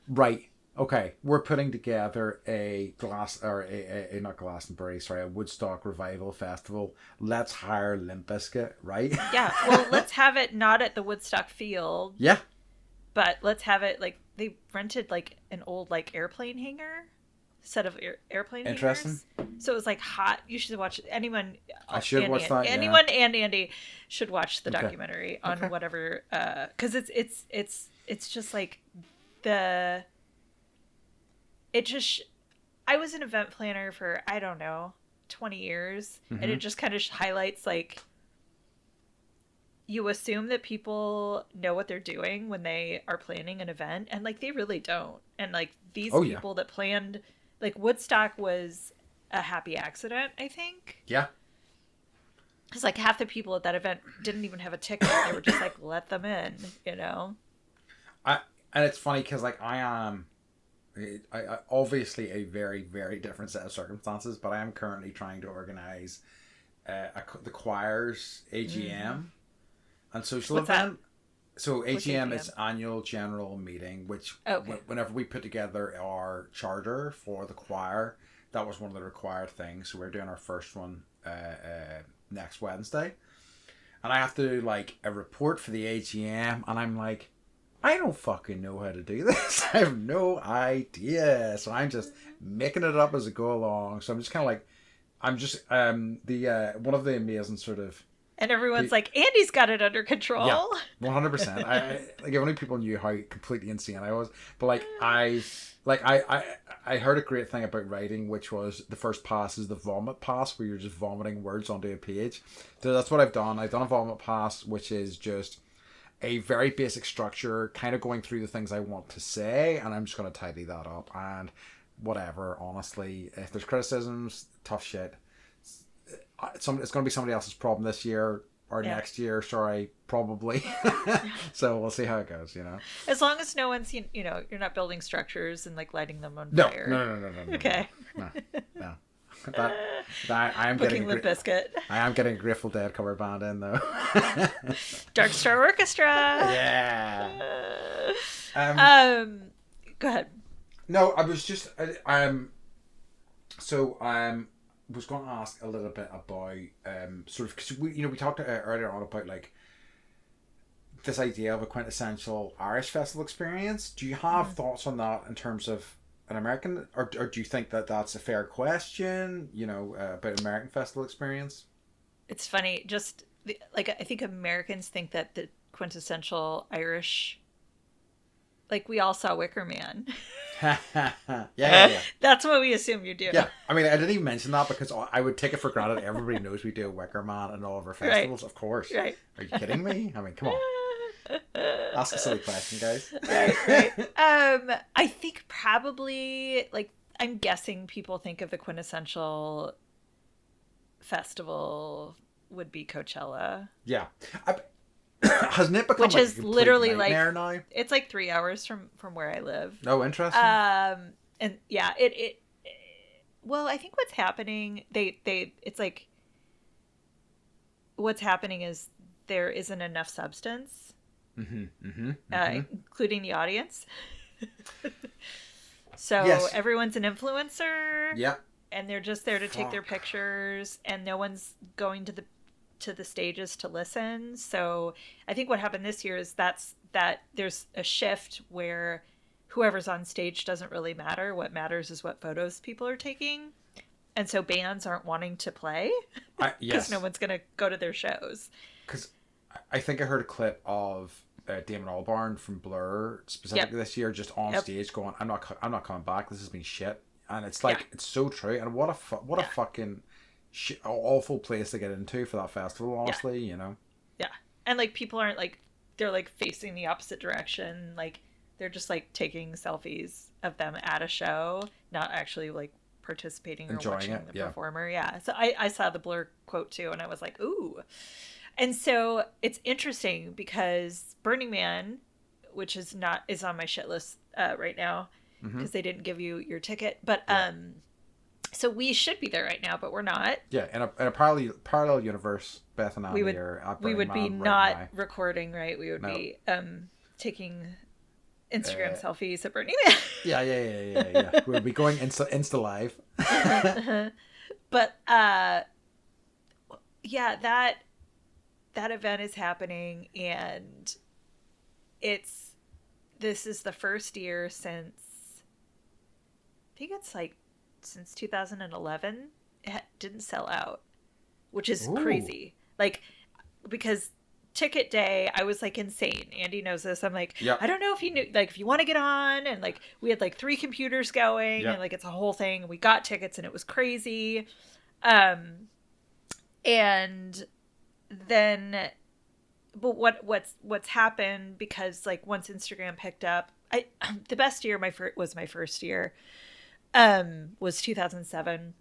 right, okay, we're putting together a not Glastonbury, sorry, a Woodstock Revival Festival. Let's hire Limp Bizkit, right? Yeah, well, let's have it not at the Woodstock field. Yeah. but let's have it like they rented like an old like airplane hangar set of airplane Interesting. hangars. So it was like hot. You should watch anyone. I should watch that. Yeah. Anyone and Andy should watch the Okay. documentary on Okay. whatever. Because it's just like the. It just. I was an event planner for I don't know 20 years, and it just kind of highlights like. You assume that people know what they're doing when they are planning an event, and like they really don't. And like these people that planned. Like, Woodstock was a happy accident, I think. Yeah. Because, like, half the people at that event didn't even have a ticket. They were just like, let them in, you know? And it's funny because, like, I am obviously a very, very different set of circumstances, but I am currently trying to organize the choir's AGM and social What's event. that? So AGM AGM? is annual general meeting, which Okay. whenever we put together our charter for the choir, that was one of the required things. So we're doing our first one next Wednesday, and I have to do like a report for the AGM, and I'm like, I don't fucking know how to do this. I have no idea. So I'm just making it up as I go along. So I'm just kind of like, I'm just the one of the amazing sort of. And everyone's like, Andy's got it under control. Yeah, 100%. I like if only people knew how completely insane I was. But like I heard a great thing about writing, which was the first pass is the vomit pass, where you're just vomiting words onto a page. So that's what I've done. I've done a vomit pass, which is just a very basic structure, kind of going through the things I want to say, and I'm just going to tidy that up and whatever. Honestly, if there's criticisms, tough shit. It's going to be somebody else's problem this year or next year. Sorry, probably. So we'll see how it goes. You know, as long as no one's you know you're not building structures and like lighting them on fire. No. Okay. No. That I am Booking getting Limp Bizkit. I am getting a Grateful Dead cover band in though. Dark Star Orchestra. Yeah. Go ahead. No, I was just was going to ask a little bit about sort of because we talked earlier on about like this idea of a quintessential Irish festival experience. Do you have thoughts on that in terms of an American, or do you think that that's a fair question? You know, about American festival experience. It's funny, just like I think Americans think that the quintessential Irish, like we all saw Wicker Man. Yeah. That's what we assume you do. Yeah, I mean, I didn't even mention that because I would take it for granted. Everybody knows we do a Wicker Man and all of our festivals, of course. Right. Are you kidding me? I mean, come on. Ask a silly question, guys. Right. I think probably like I'm guessing people think of the quintessential festival would be Coachella. Yeah. Hasn't it become which like is a complete literally nightmare like now? it's like 3 hours from where I live. Oh, interesting. And yeah, it well, I think what's happening it's like what's happening is there isn't enough substance, including the audience. So yes. Everyone's an influencer. Yeah. And they're just there to take their pictures, and no one's going to the stages to listen. So I think what happened this year is that there's a shift where whoever's on stage doesn't really matter. What matters is what photos people are taking. And so bands aren't wanting to play because no one's going to go to their shows. Because I think I heard a clip of Damon Albarn from Blur specifically this year, just on stage going, "I'm not coming back. This has been shit." And it's like it's so true. And what a fucking awful place to get into for that festival. Honestly, you know. Yeah. And like people aren't like they're like facing the opposite direction. Like they're just like taking selfies of them at a show, not actually like participating or enjoying watching it, the performer. Yeah. So I saw the Blur quote too, and I was like, ooh. And so it's interesting because Burning Man, which is on my shit list right now because they didn't give you your ticket, but so we should be there right now, but we're not. Yeah, in a parallel universe, Beth and Andy are at Burning be Man not right recording, right? We would be taking Instagram selfies at Burning Man. Yeah. We'll be going Insta live. But yeah, that event is happening, and it's this is the first year since, I think it's like since 2011, it didn't sell out, which is Ooh. crazy. Like, because ticket day, I was like insane. Andy knows this. I'm like, Yep. I don't know if you knew, like, if you want to get on. And like, we had like 3 computers going, and Yep. like, it's a whole thing. We got tickets, and it was crazy. Um, and then, but what's happened, because like once Instagram picked up, I the best year was my first year, was 2007.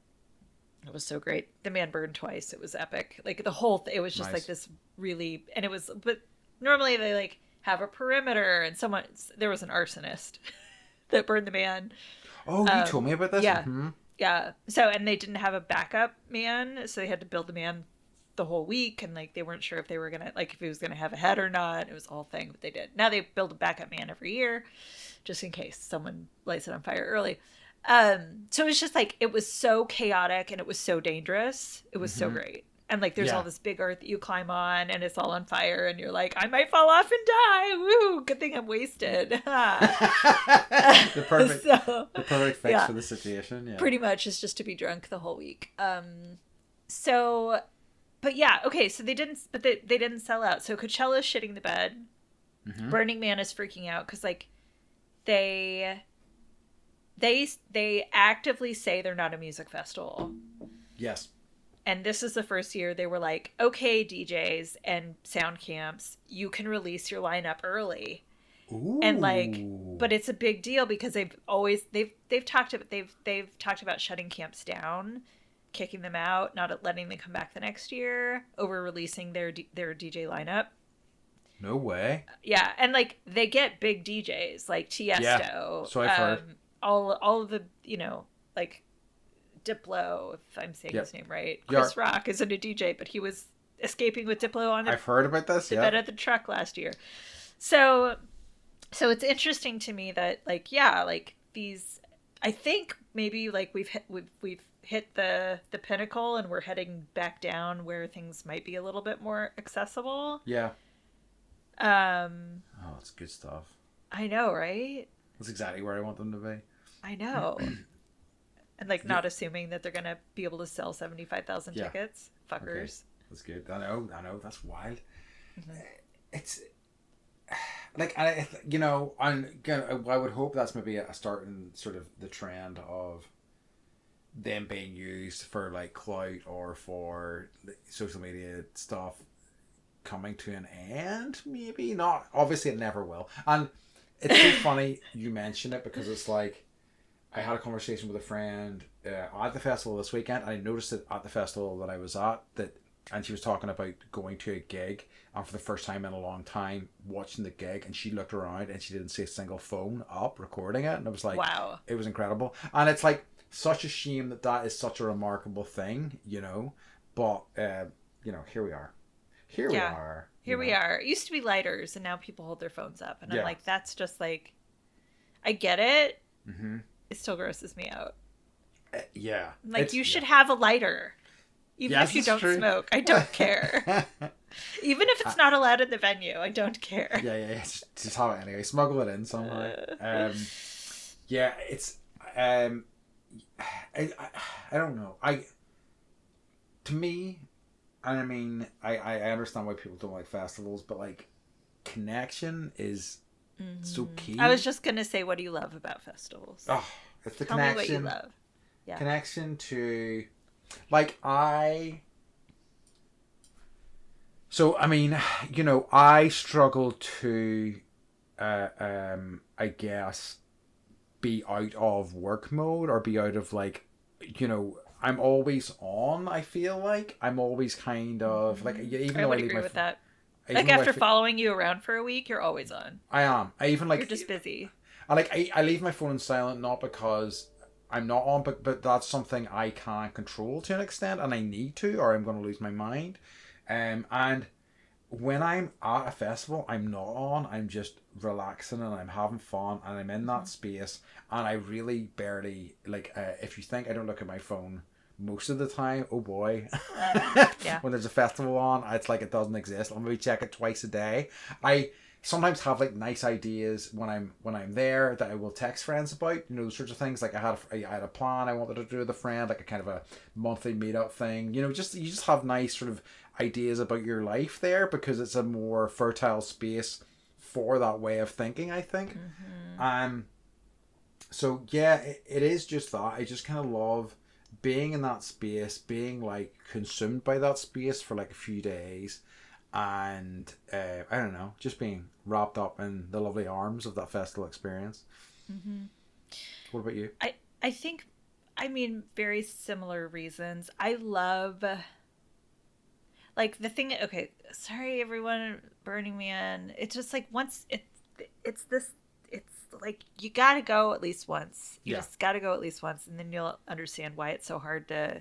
It was so great. The man burned twice. It was epic. Like the whole it was just like Nice. this really, and it was, but normally they like have a perimeter, and there was an arsonist that burned the man. Oh, you told me about this? Yeah. Mm-hmm. Yeah. So, and they didn't have a backup man, so they had to build the man the whole week, and like they weren't sure if they were gonna, like, if he was gonna have a head or not. It was a whole thing, but they did. Now they build a backup man every year, just in case someone lights it on fire early. So it was just like, it was so chaotic, and it was so dangerous. It was so Mm-hmm. great. And like there's all Yeah. this big earth that you climb on, and it's all on fire, and you're like, I might fall off and die. Woo! Good thing I'm wasted. the perfect So the perfect fix yeah, for the situation. Yeah. pretty much is just to be drunk the whole week. So, but yeah, okay. So they didn't sell out. So Coachella's shitting the bed. Mm-hmm. Burning Man is freaking out because like they they actively say they're not a music festival. Yes. And this is the first year they were like, okay, DJs and sound camps, you can release your lineup early. And like, Ooh. but it's a big deal because they've talked about shutting camps down, kicking them out, not letting them come back the next year, over releasing their DJ lineup. No way. Yeah, and like they get big DJs like Yeah. Tiesto, So I've heard. all of the, like Diplo, if I'm saying Yep. his name right. Yeah. Chris Rock isn't a DJ, but he was escaping with Diplo on I've heard about this. the Yeah. bed of the truck last year. So it's interesting to me that like, yeah, like these, I think maybe like we've hit the pinnacle, and we're heading back down where things might be a little bit more accessible. Yeah. Um, Oh, it's good stuff. I know, right? That's exactly where I want them to be. I know. And like Yeah. not assuming that they're gonna be able to sell 75,000 Yeah. tickets, fuckers. Okay. That's good. I know. That's wild. Mm-hmm. It's like I would hope that's maybe a start in sort of the trend of them being used for like clout or for social media stuff coming to an end. Maybe not. Obviously, it never will. And it's so funny you mention it, because it's like I had a conversation with a friend at the festival this weekend, and I noticed it at the festival that I was at, and she was talking about going to a gig, and for the first time in a long time watching the gig, and she looked around and she didn't see a single phone up recording it, and it was like, Wow. it was incredible. And it's like such a shame that is such a remarkable thing, but here we are. Here we Yeah. are. Here we are. It used to be lighters, and now people hold their phones up. And I'm Yeah. like, that's just like, I get it. Mm-hmm. It still grosses me out. Yeah. Like, you should have a lighter. Even Yes, if you it's don't true. smoke. I don't care. Even if it's not allowed in the venue, I don't care. Yeah. Just have it anyway. Smuggle it in somehow. Yeah, it's I don't know. To me, and I mean, I understand why people don't like festivals, but like connection is so key. I was just going to say, what do you love about festivals? Oh, it's the Tell me what you connection. love. Yeah. Connection to, like, So I mean, I struggle to, I guess, be out of work mode, or be out of like, I'm always on. I feel like I'm always kind of like, even I though would I leave agree my with that. even Like, though after following you around for a week, you're always on. I am. I even like You're just busy. I leave my phone on silent, not because I'm not on, but that's something I can't control to an extent, and I need to, or I'm going to lose my mind. And when I'm at a festival, I'm not on. I'm just relaxing, and I'm having fun, and I'm in that space, and I really barely like. If you think I don't look at my phone most of the time, oh boy. Yeah. When there's a festival on, it's like it doesn't exist. I'll maybe check it twice a day. sometimes have like nice ideas when I'm there that I will text friends about, those sorts of things. Like I had a plan I wanted to do with a friend, like a kind of a monthly meetup thing. Just you just have nice sort of ideas about your life there because it's a more fertile space for that way of thinking, I think. So yeah, it is just that I just kind of love being in that space, being like consumed by that space for like a few days, and I don't know, just being wrapped up in the lovely arms of that festival experience. What about you? I think, I mean, very similar reasons. I love, like, the thing. Okay, sorry everyone, Burning Man. It's just like once it's this. It's like you gotta go at least once. You just gotta go at least once, and then you'll understand why it's so hard to.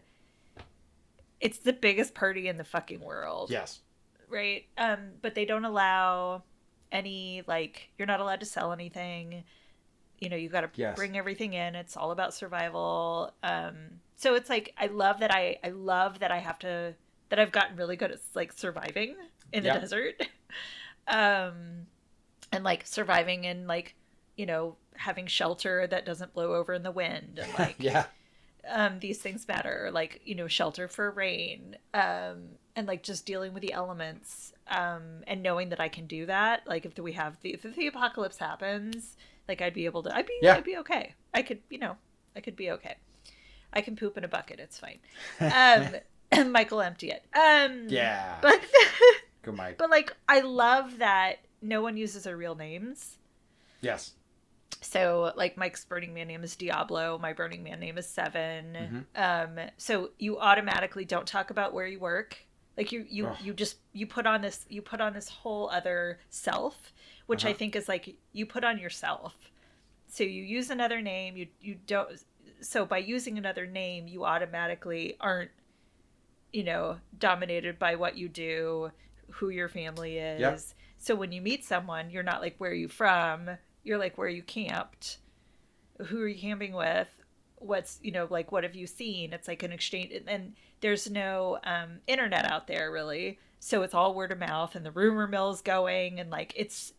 It's the biggest party in the fucking world. Yes. Right. But they don't allow any, like, you're not allowed to sell anything. You got to bring everything in. It's all about survival. So it's like I love that I have to, that I've gotten really good at like surviving in the desert. And like surviving and like, having shelter that doesn't blow over in the wind and like these things matter, like, shelter for rain, and like just dealing with the elements, and knowing that I can do that. Like if the apocalypse happens, like I'd be okay. I could be okay. I can poop in a bucket. It's fine. And Michael empty it. But Go Mike. But like I love that no one uses their real names. Yes. So like Mike's Burning Man name is Diablo. My Burning Man name is Seven. So you automatically don't talk about where you work. Like you put on this whole other self, which I think is like you put on yourself. So you use another name. You don't. So by using another name, you automatically aren't, dominated by what you do, who your family is. Yep. So when you meet someone, you're not like, where are you from? You're like, where you camped? Who are you camping with? What's, like, what have you seen? It's like an exchange. And there's no internet out there really. So it's all word of mouth and the rumor mill's going. And like, it's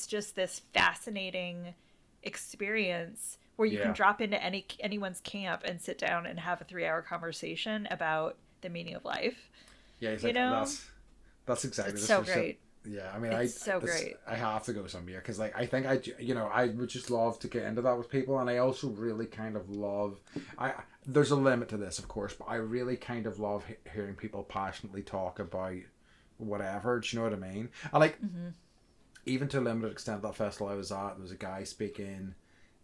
just this fascinating experience where you can drop into anyone's camp and sit down and have a 3-hour conversation about the meaning of life. Yeah, that's exactly. It's so great. Yeah, I mean, it's so great. I have to go some year because, like, I think I would just love to get into that with people, and I also really kind of love. There's a limit to this, of course, but I really kind of love hearing people passionately talk about whatever. Do you know what I mean? I like, even to a limited extent, that festival I was at, there was a guy speaking.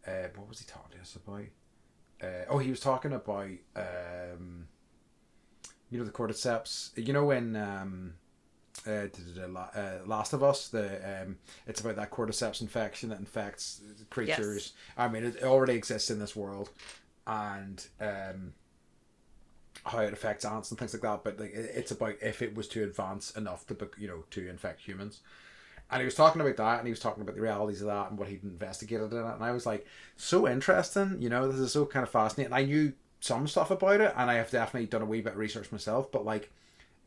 What was he talking to us about? He was talking about the cordyceps. When Last of Us, it's about that cordyceps infection that infects creatures. Yes. I mean, it already exists in this world, and how it affects ants and things like that. But like, it's about if it was to advance enough to infect humans. And he was talking about that, and he was talking about the realities of that and what he'd investigated in it. And I was like, so interesting. This is so kind of fascinating. I knew some stuff about it, and I have definitely done a wee bit of research myself. But like,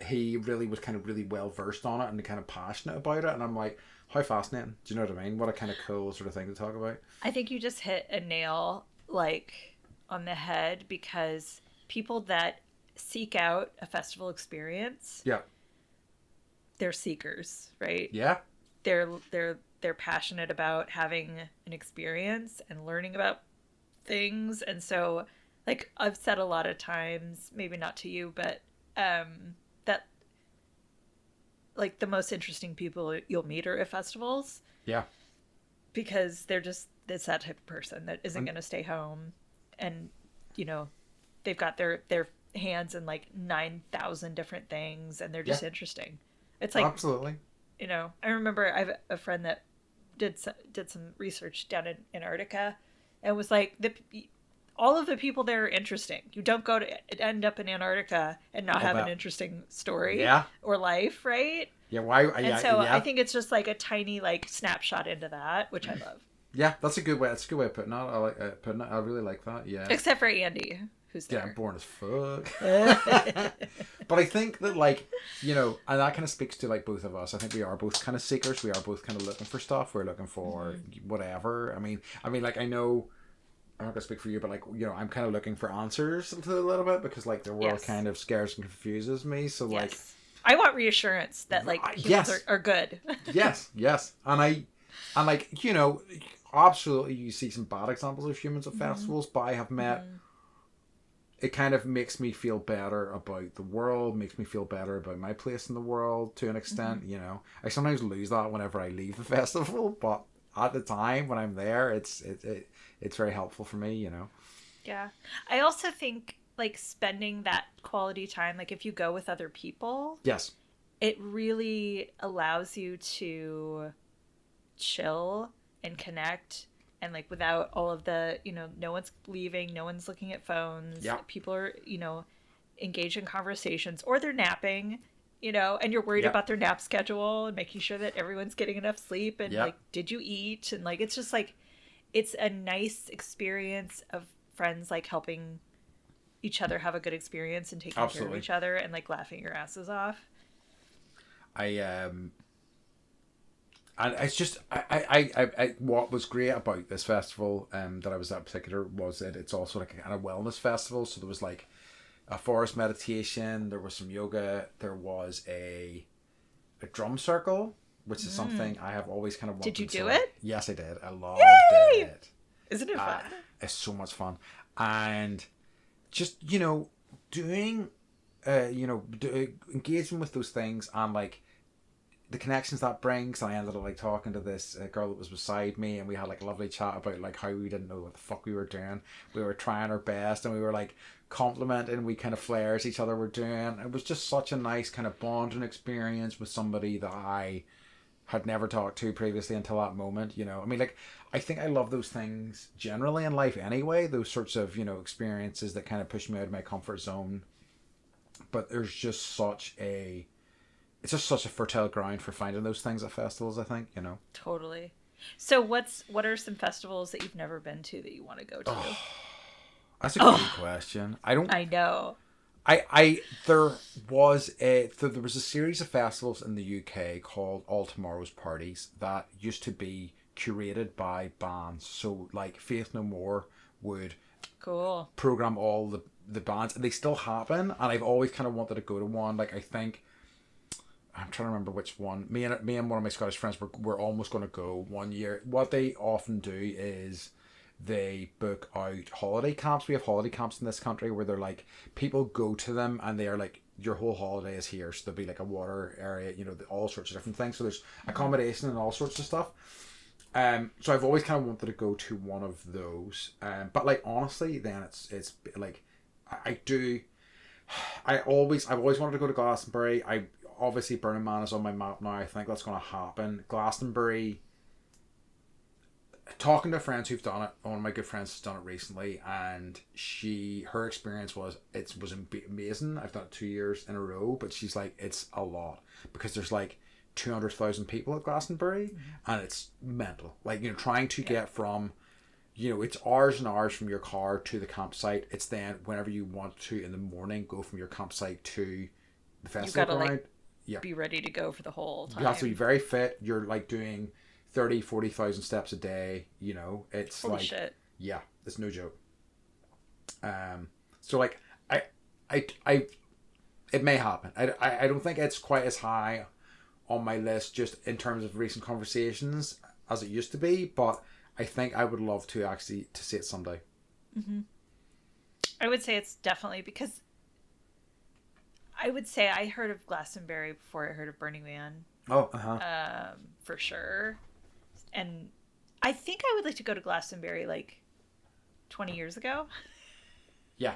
he really was kind of really well versed on it and kind of passionate about it. And I'm like, how fascinating. Do you know what I mean? What a kind of cool sort of thing to talk about. I think you just hit a nail like on the head, because people that seek out a festival experience, they're seekers, right? Yeah. They're passionate about having an experience and learning about things. And so, like, I've said a lot of times, maybe not to you, but that like the most interesting people you'll meet are at festivals. Yeah. Because it's that type of person that isn't going to stay home, and they've got their hands in like 9,000 different things, and they're just interesting. It's like, absolutely. I remember I have a friend that did some research down in Antarctica, and was like, all of the people there are interesting. You don't go to end up in Antarctica and not have an interesting story or life, right? Yeah, why? I think it's just like a tiny like snapshot into that, which I love. Yeah, that's a good way. That's a good way of putting it. I like putting it. I really like that. Yeah. Except for Andy, who's Yeah, I'm there. boring as fuck. But I think that, like, you know, and that kind of speaks to, like, both of us. I think we are both kind of seekers. We are both kind of looking for stuff. We're looking for whatever. I mean, like, I know, I'm not gonna speak for you, but, like, you know, I'm kind of looking for answers to a little bit because, like, the world Yes. kind of scares and confuses me. So, like, Yes. I want reassurance that like humans yes, are good. yes, and like, you know, absolutely, you see some bad examples of humans at festivals, but I have met. It kind of makes me feel better about the world, makes me feel better about my place in the world to an extent. You know, I sometimes lose that whenever I leave the festival, but at the time when I'm there, it's very helpful for me. You know. Yeah. I also think like spending that quality time, like if you go with other people, Yes. it really allows you to chill and connect and like without all of the, no one's leaving, no one's looking at phones, Yeah. people are, engaged in conversations or they're napping, and you're worried Yeah. about their nap schedule and making sure that everyone's getting enough sleep and Yeah. like, did you eat? And like, it's just like, it's a nice experience of friends like helping each other have a good experience and taking care of Absolutely. each other and like laughing your asses off. I and it's just what was great about this festival that I was at particular was that it's also like a kind of wellness festival. So there was like a forest meditation, there was some yoga, there was a drum circle, which is something I have always kind of wanted Did you to do like. it? Yes, I did. I loved Yay! it. Isn't it fun? It's so much fun, and just doing, engaging with those things and like the connections that brings. And I ended up like talking to this girl that was beside me, and we had like a lovely chat about like how we didn't know what the fuck we were doing. We were trying our best, and we were like complimenting we kind of flares each other were doing. It was just such a nice kind of bonding experience with somebody that I had never talked to previously until that moment. I mean, like, I think I love those things generally in life anyway, those sorts of experiences that kind of push me out of my comfort zone. But there's just such a it's just such a fertile ground for finding those things at festivals, I think. Totally. So what are some festivals that you've never been to that you want to go to? That's a good Oh, question. I don't. I know. I there was a series of festivals in the UK called All Tomorrow's Parties that used to be curated by bands. So like Faith No More would Cool. program all the bands, and they still happen. And I've always kind of wanted to go to one. Like, I think I'm trying to remember which one. Me and one of my Scottish friends were almost going to go one year. What they often do is they book out holiday camps. We have holiday camps in this country where they're like, people go to them and they are like, your whole holiday is here. So there'll be like a water area, all sorts of different things. So there's accommodation and all sorts of stuff. So I've always kind of wanted to go to one of those. But like, honestly, then it's like I do. I've always wanted to go to Glastonbury. I obviously Burning Man is on my map now. I think that's going to happen. Glastonbury. Talking to friends who've done it, one of my good friends has done it recently, and her experience was amazing. I've done it 2 years in a row, but she's like, it's a lot because there's like 200,000 people at Glastonbury, and it's mental. Like, trying to get from, it's hours and hours from your car to the campsite. It's then whenever you want to in the morning go from your campsite to the festival ground. Like, be ready to go for the whole time. You have to be very fit. You're like doing 30,000-40,000 steps a day. It's Holy like shit. Yeah, it's no joke. So like I it may happen. I don't think it's quite as high on my list just in terms of recent conversations as it used to be, but I think I would love to actually to see it someday. I would say it's definitely because I would say I heard of Glastonbury before I heard of Burning Man. Oh, For sure. And I think I would like to go to Glastonbury like 20 years ago. Yeah.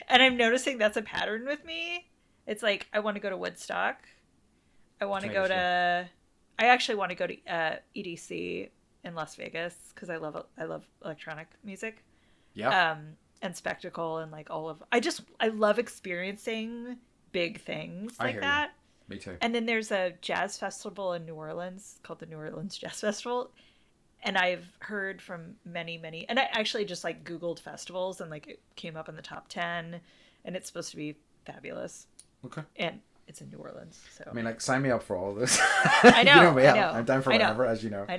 And I'm noticing that's a pattern with me. It's like I want to go to Woodstock. I want to go to. I actually want to go to EDC in Las Vegas because I love electronic music. Yeah. And spectacle and like all of. I love experiencing big things like that. Me too. And then there's a jazz festival in New Orleans called the New Orleans Jazz Festival. And I've heard from many, and I actually just like Googled festivals and like it came up in the top 10 and it's supposed to be fabulous. Okay. And it's in New Orleans. So I mean, like, sign me up for all of this. I know. You know me, I know. I'm down for whatever, as you know. I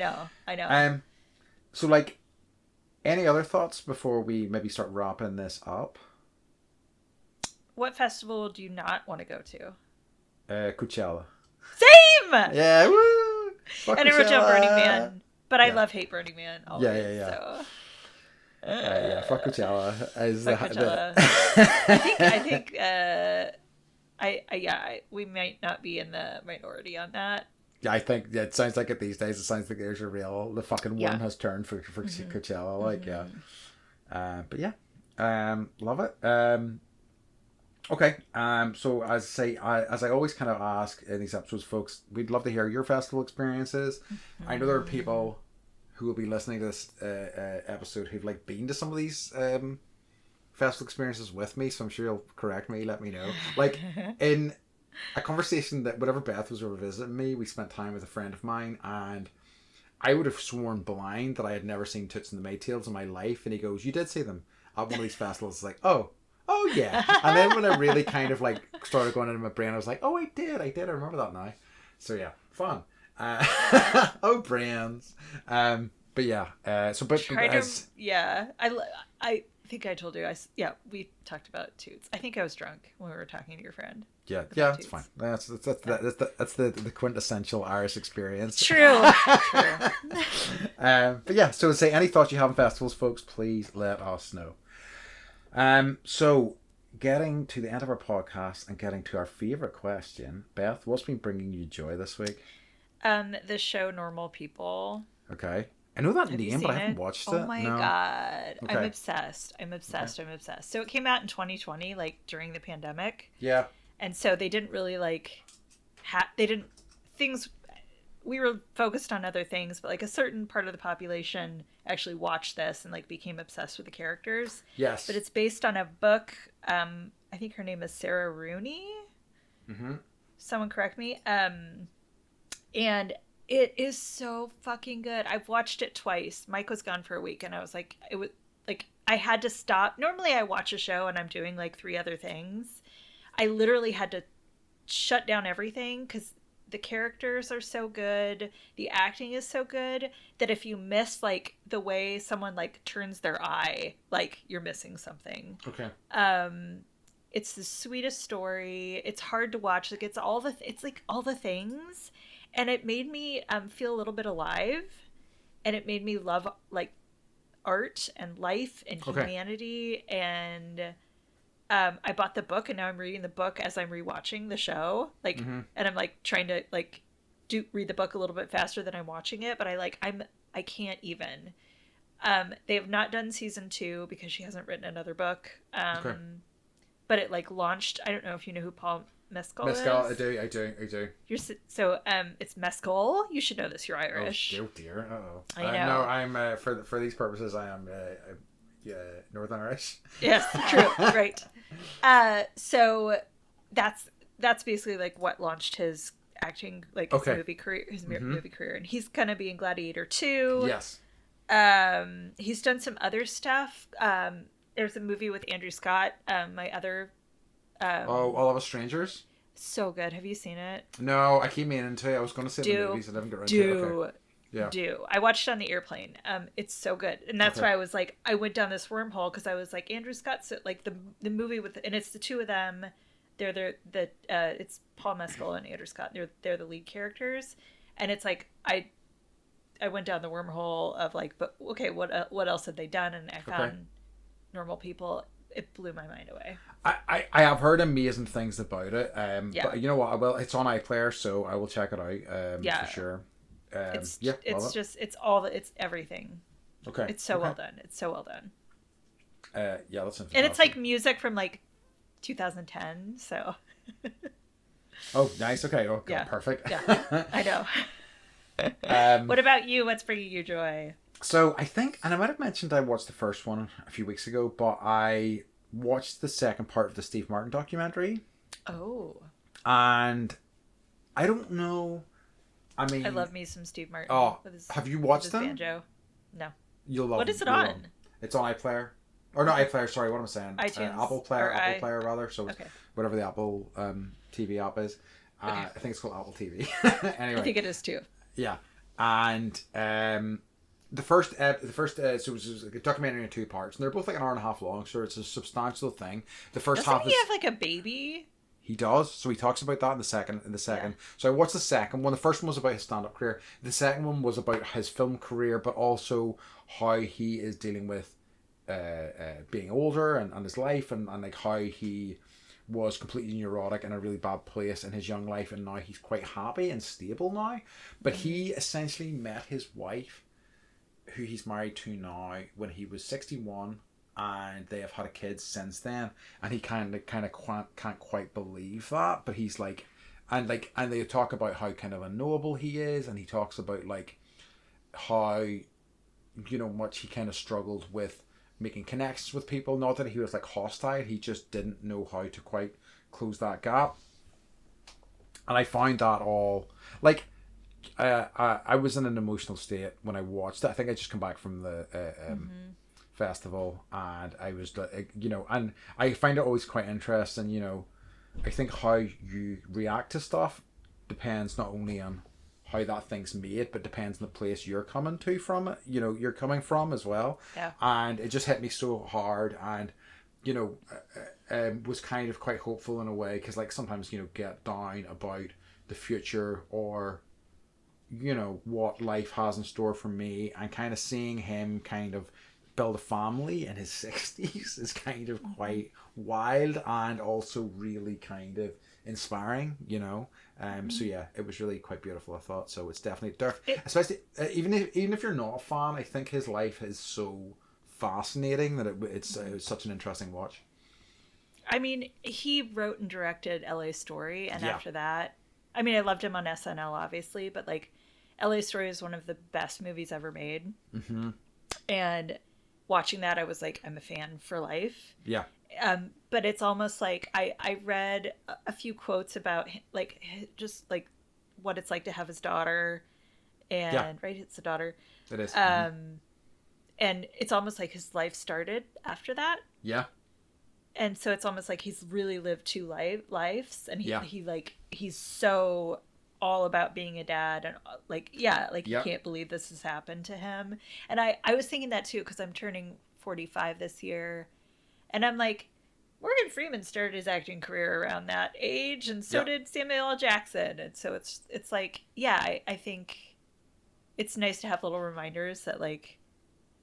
know. So like, any other thoughts before we maybe start wrapping this up? What festival do you not want to go to? Coachella. Same! Yeah, woo! Fuck and original Coachella. Burning Man. But I Yeah. love hate Burning Man always. Yeah. So. Yeah, fuck Coachella. Fuck Coachella. I think we might not be in the minority on that. Yeah, I think it sounds like it these days. It sounds like there's the fucking worm has turned for Coachella. Like, yeah. But yeah, love it. Okay. So as I always kind of ask in these episodes, folks, we'd love to hear your festival experiences. I know there are people who will be listening to this episode who've like been to some of these festival experiences with me, so I'm sure you'll correct me, let me know. Like in a conversation that whenever Beth was over visiting me, we spent time with a friend of mine, and I would have sworn blind that I had never seen Toots and the Maytals in my life, and he goes, "You did see them at one of these festivals." It's like, oh yeah. And then when I really kind of like started going into my brain, I was like, oh, I did, I remember that now. So yeah, fun. Oh, brands. But yeah, I think I told you. We talked about Toots. I think I was drunk when we were talking to your friend. Yeah, it's fine. That's the quintessential Irish experience. True. But yeah, so say any thoughts you have on festivals, folks, please let us know. So getting to the end of our podcast and getting to our favorite question, Beth, what's been bringing you joy this week? The show Normal People. Okay. I know that name, but I haven't watched it. Oh my God. Okay. I'm obsessed. So it came out in 2020, like during the pandemic. Yeah. And so they didn't really like, we were focused on other things, but like a certain part of the population actually watched this and like became obsessed with the characters. Yes. But it's based on a book. I think her name is Sarah Rooney. Mm-hmm. Someone correct me. And it is so fucking good. I've watched it twice. Mike was gone for a week, and I was like, it was like I had to stop. Normally, I watch a show and I'm doing like 3 other things. I literally had to shut down everything because the characters are so good, the acting is so good that if you miss like the way someone like turns their eye, like you're missing something. Okay. It's the sweetest story. It's hard to watch. Like it's all the things. And it made me feel a little bit alive, and it made me love like art and life and humanity. And I bought the book, and now I'm reading the book as I'm rewatching the show. Like, and I'm like trying to like read the book a little bit faster than I'm watching it, but I can't even. They have not done season 2 because she hasn't written another book. But it like launched. I don't know if you know who Paul Mescal is. I do. It's Mescal. You should know this. You're Irish. Oh dear. Uh-oh. I know. No, I'm for these purposes, I am Northern Irish. Yes, true. Right. So that's basically like what launched his acting, like his movie career, movie career, and he's gonna be in Gladiator 2. Yes. He's done some other stuff. There's a movie with Andrew Scott. My other. All of Us Strangers? So good. Have you seen it? No, I keep meaning to. I was going to say the movies and I haven't got around to it. Okay. Yeah. Do. I watched it on the airplane. It's so good. And that's why I was like, I went down this wormhole because I was like, Andrew Scott's like the movie with, and it's the two of them. It's Paul Mescal and Andrew Scott. They're the lead characters. And it's like, I went down the wormhole of like, but okay, what else have they done? And I found Normal People. It blew my mind away. I have heard amazing things about it. But you know what? It's on iPlayer, so I will check it out. For sure. It's everything. Okay. It's so well done. It's so well done. That sounds fantastic. And it's like music from like 2010. So. Oh, nice. Okay. Oh, God, perfect. Yeah, I know. What about you? What's bringing you joy? So I think, and I might have mentioned I watched the first one a few weeks ago, but I watched the second part of the Steve Martin documentary. Oh. And I don't know. I mean, I love me some Steve Martin. Oh, have you watched them? Banjo. No. You'll love What them. is it You'll on? love them. It's on iPlayer. Or not iPlayer, sorry, what am I saying? iTunes? Apple Player rather. So Okay. whatever the Apple TV app is. Okay. I think it's called Apple TV. Anyway. I think it is too. Yeah. And the first so it was like a documentary in 2 parts, and they're both like an hour and a half long, so it's a substantial thing. The first Doesn't half he have like a baby? He does, so he talks about that in the second. Yeah. So I watched the second one. The first one was about his stand-up career. The second one was about his film career, but also how he is dealing with being older and his life, and like how he was completely neurotic in a really bad place in his young life, and now he's quite happy and stable now. But he essentially met his wife, who he's married to now, when he was 61. And they have had a kid since then, and he kind of can't quite believe that, but he's like, and they talk about how kind of unknowable he is, and he talks about like how, you know, much he kind of struggled with making connections with people. Not that he was like hostile, he just didn't know how to quite close that gap. And I found that all like I was in an emotional state when I watched it. I think I just come back from the festival, and I was like, you know, and I find it always quite interesting, you know. I think how you react to stuff depends not only on how that thing's made, but depends on the place you're coming to from it, you know, you're coming from as well. Yeah. And it just hit me so hard, and you know, was kind of quite hopeful in a way, because like sometimes, you know, get down about the future, or you know, what life has in store for me, and kind of seeing him kind of build a family in his 60s is kind of quite wild, and also really kind of inspiring, you know. So yeah, it was really quite beautiful, I thought. So it's definitely especially even if you're not a fan, I think his life is so fascinating that it's such an interesting watch. I mean, he wrote and directed LA Story, and after that, I mean, I loved him on SNL obviously, but like LA Story is one of the best movies ever made. And watching that, I was like, I'm a fan for life. Yeah. But it's almost like I read a few quotes about like just like what it's like to have his daughter, and right, it's a daughter. It is. And it's almost like his life started after that. Yeah. And so it's almost like he's really lived 2 lives, and he's so all about being a dad, and like he can't believe this has happened to him. And I was thinking that too, because I'm turning 45 this year, and I'm like, Morgan Freeman started his acting career around that age, and so did Samuel L. Jackson. And so it's like, yeah, I think it's nice to have little reminders that like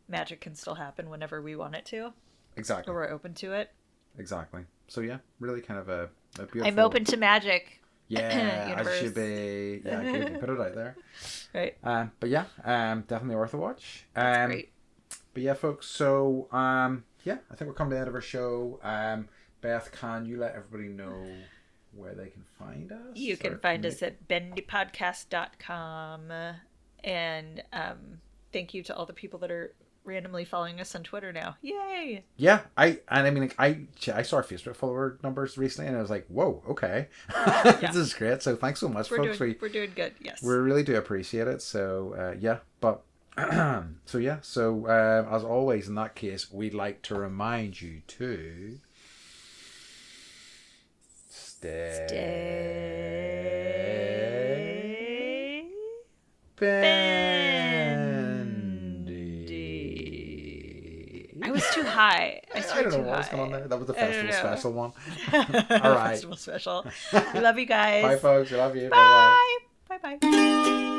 magic can still happen whenever we want it to. Exactly. Or we're open to it. Exactly. So yeah, really kind of a beautiful. I'm open to magic. Yeah, I should be. Yeah, good. You put it out there. Right. But yeah, definitely worth a watch. That's great. But yeah, folks. So yeah, I think we're coming to the end of our show. Beth, can you let everybody know where they can find us? You can find us at bendypodcast.com. And thank you to all the people that are randomly following us on Twitter now. Yay! Yeah, I saw our Facebook follower numbers recently, and I was like, whoa, okay. This is great. So thanks so much, folks. We're doing good, yes. We really do appreciate it. So yeah, but so as always, in that case, we'd like to remind you to stay bendy. I was too high. I don't know what was going on there. That was the festival special one. All right. Festival special. We love you guys. Bye, folks. We love you. Bye. Bye-bye.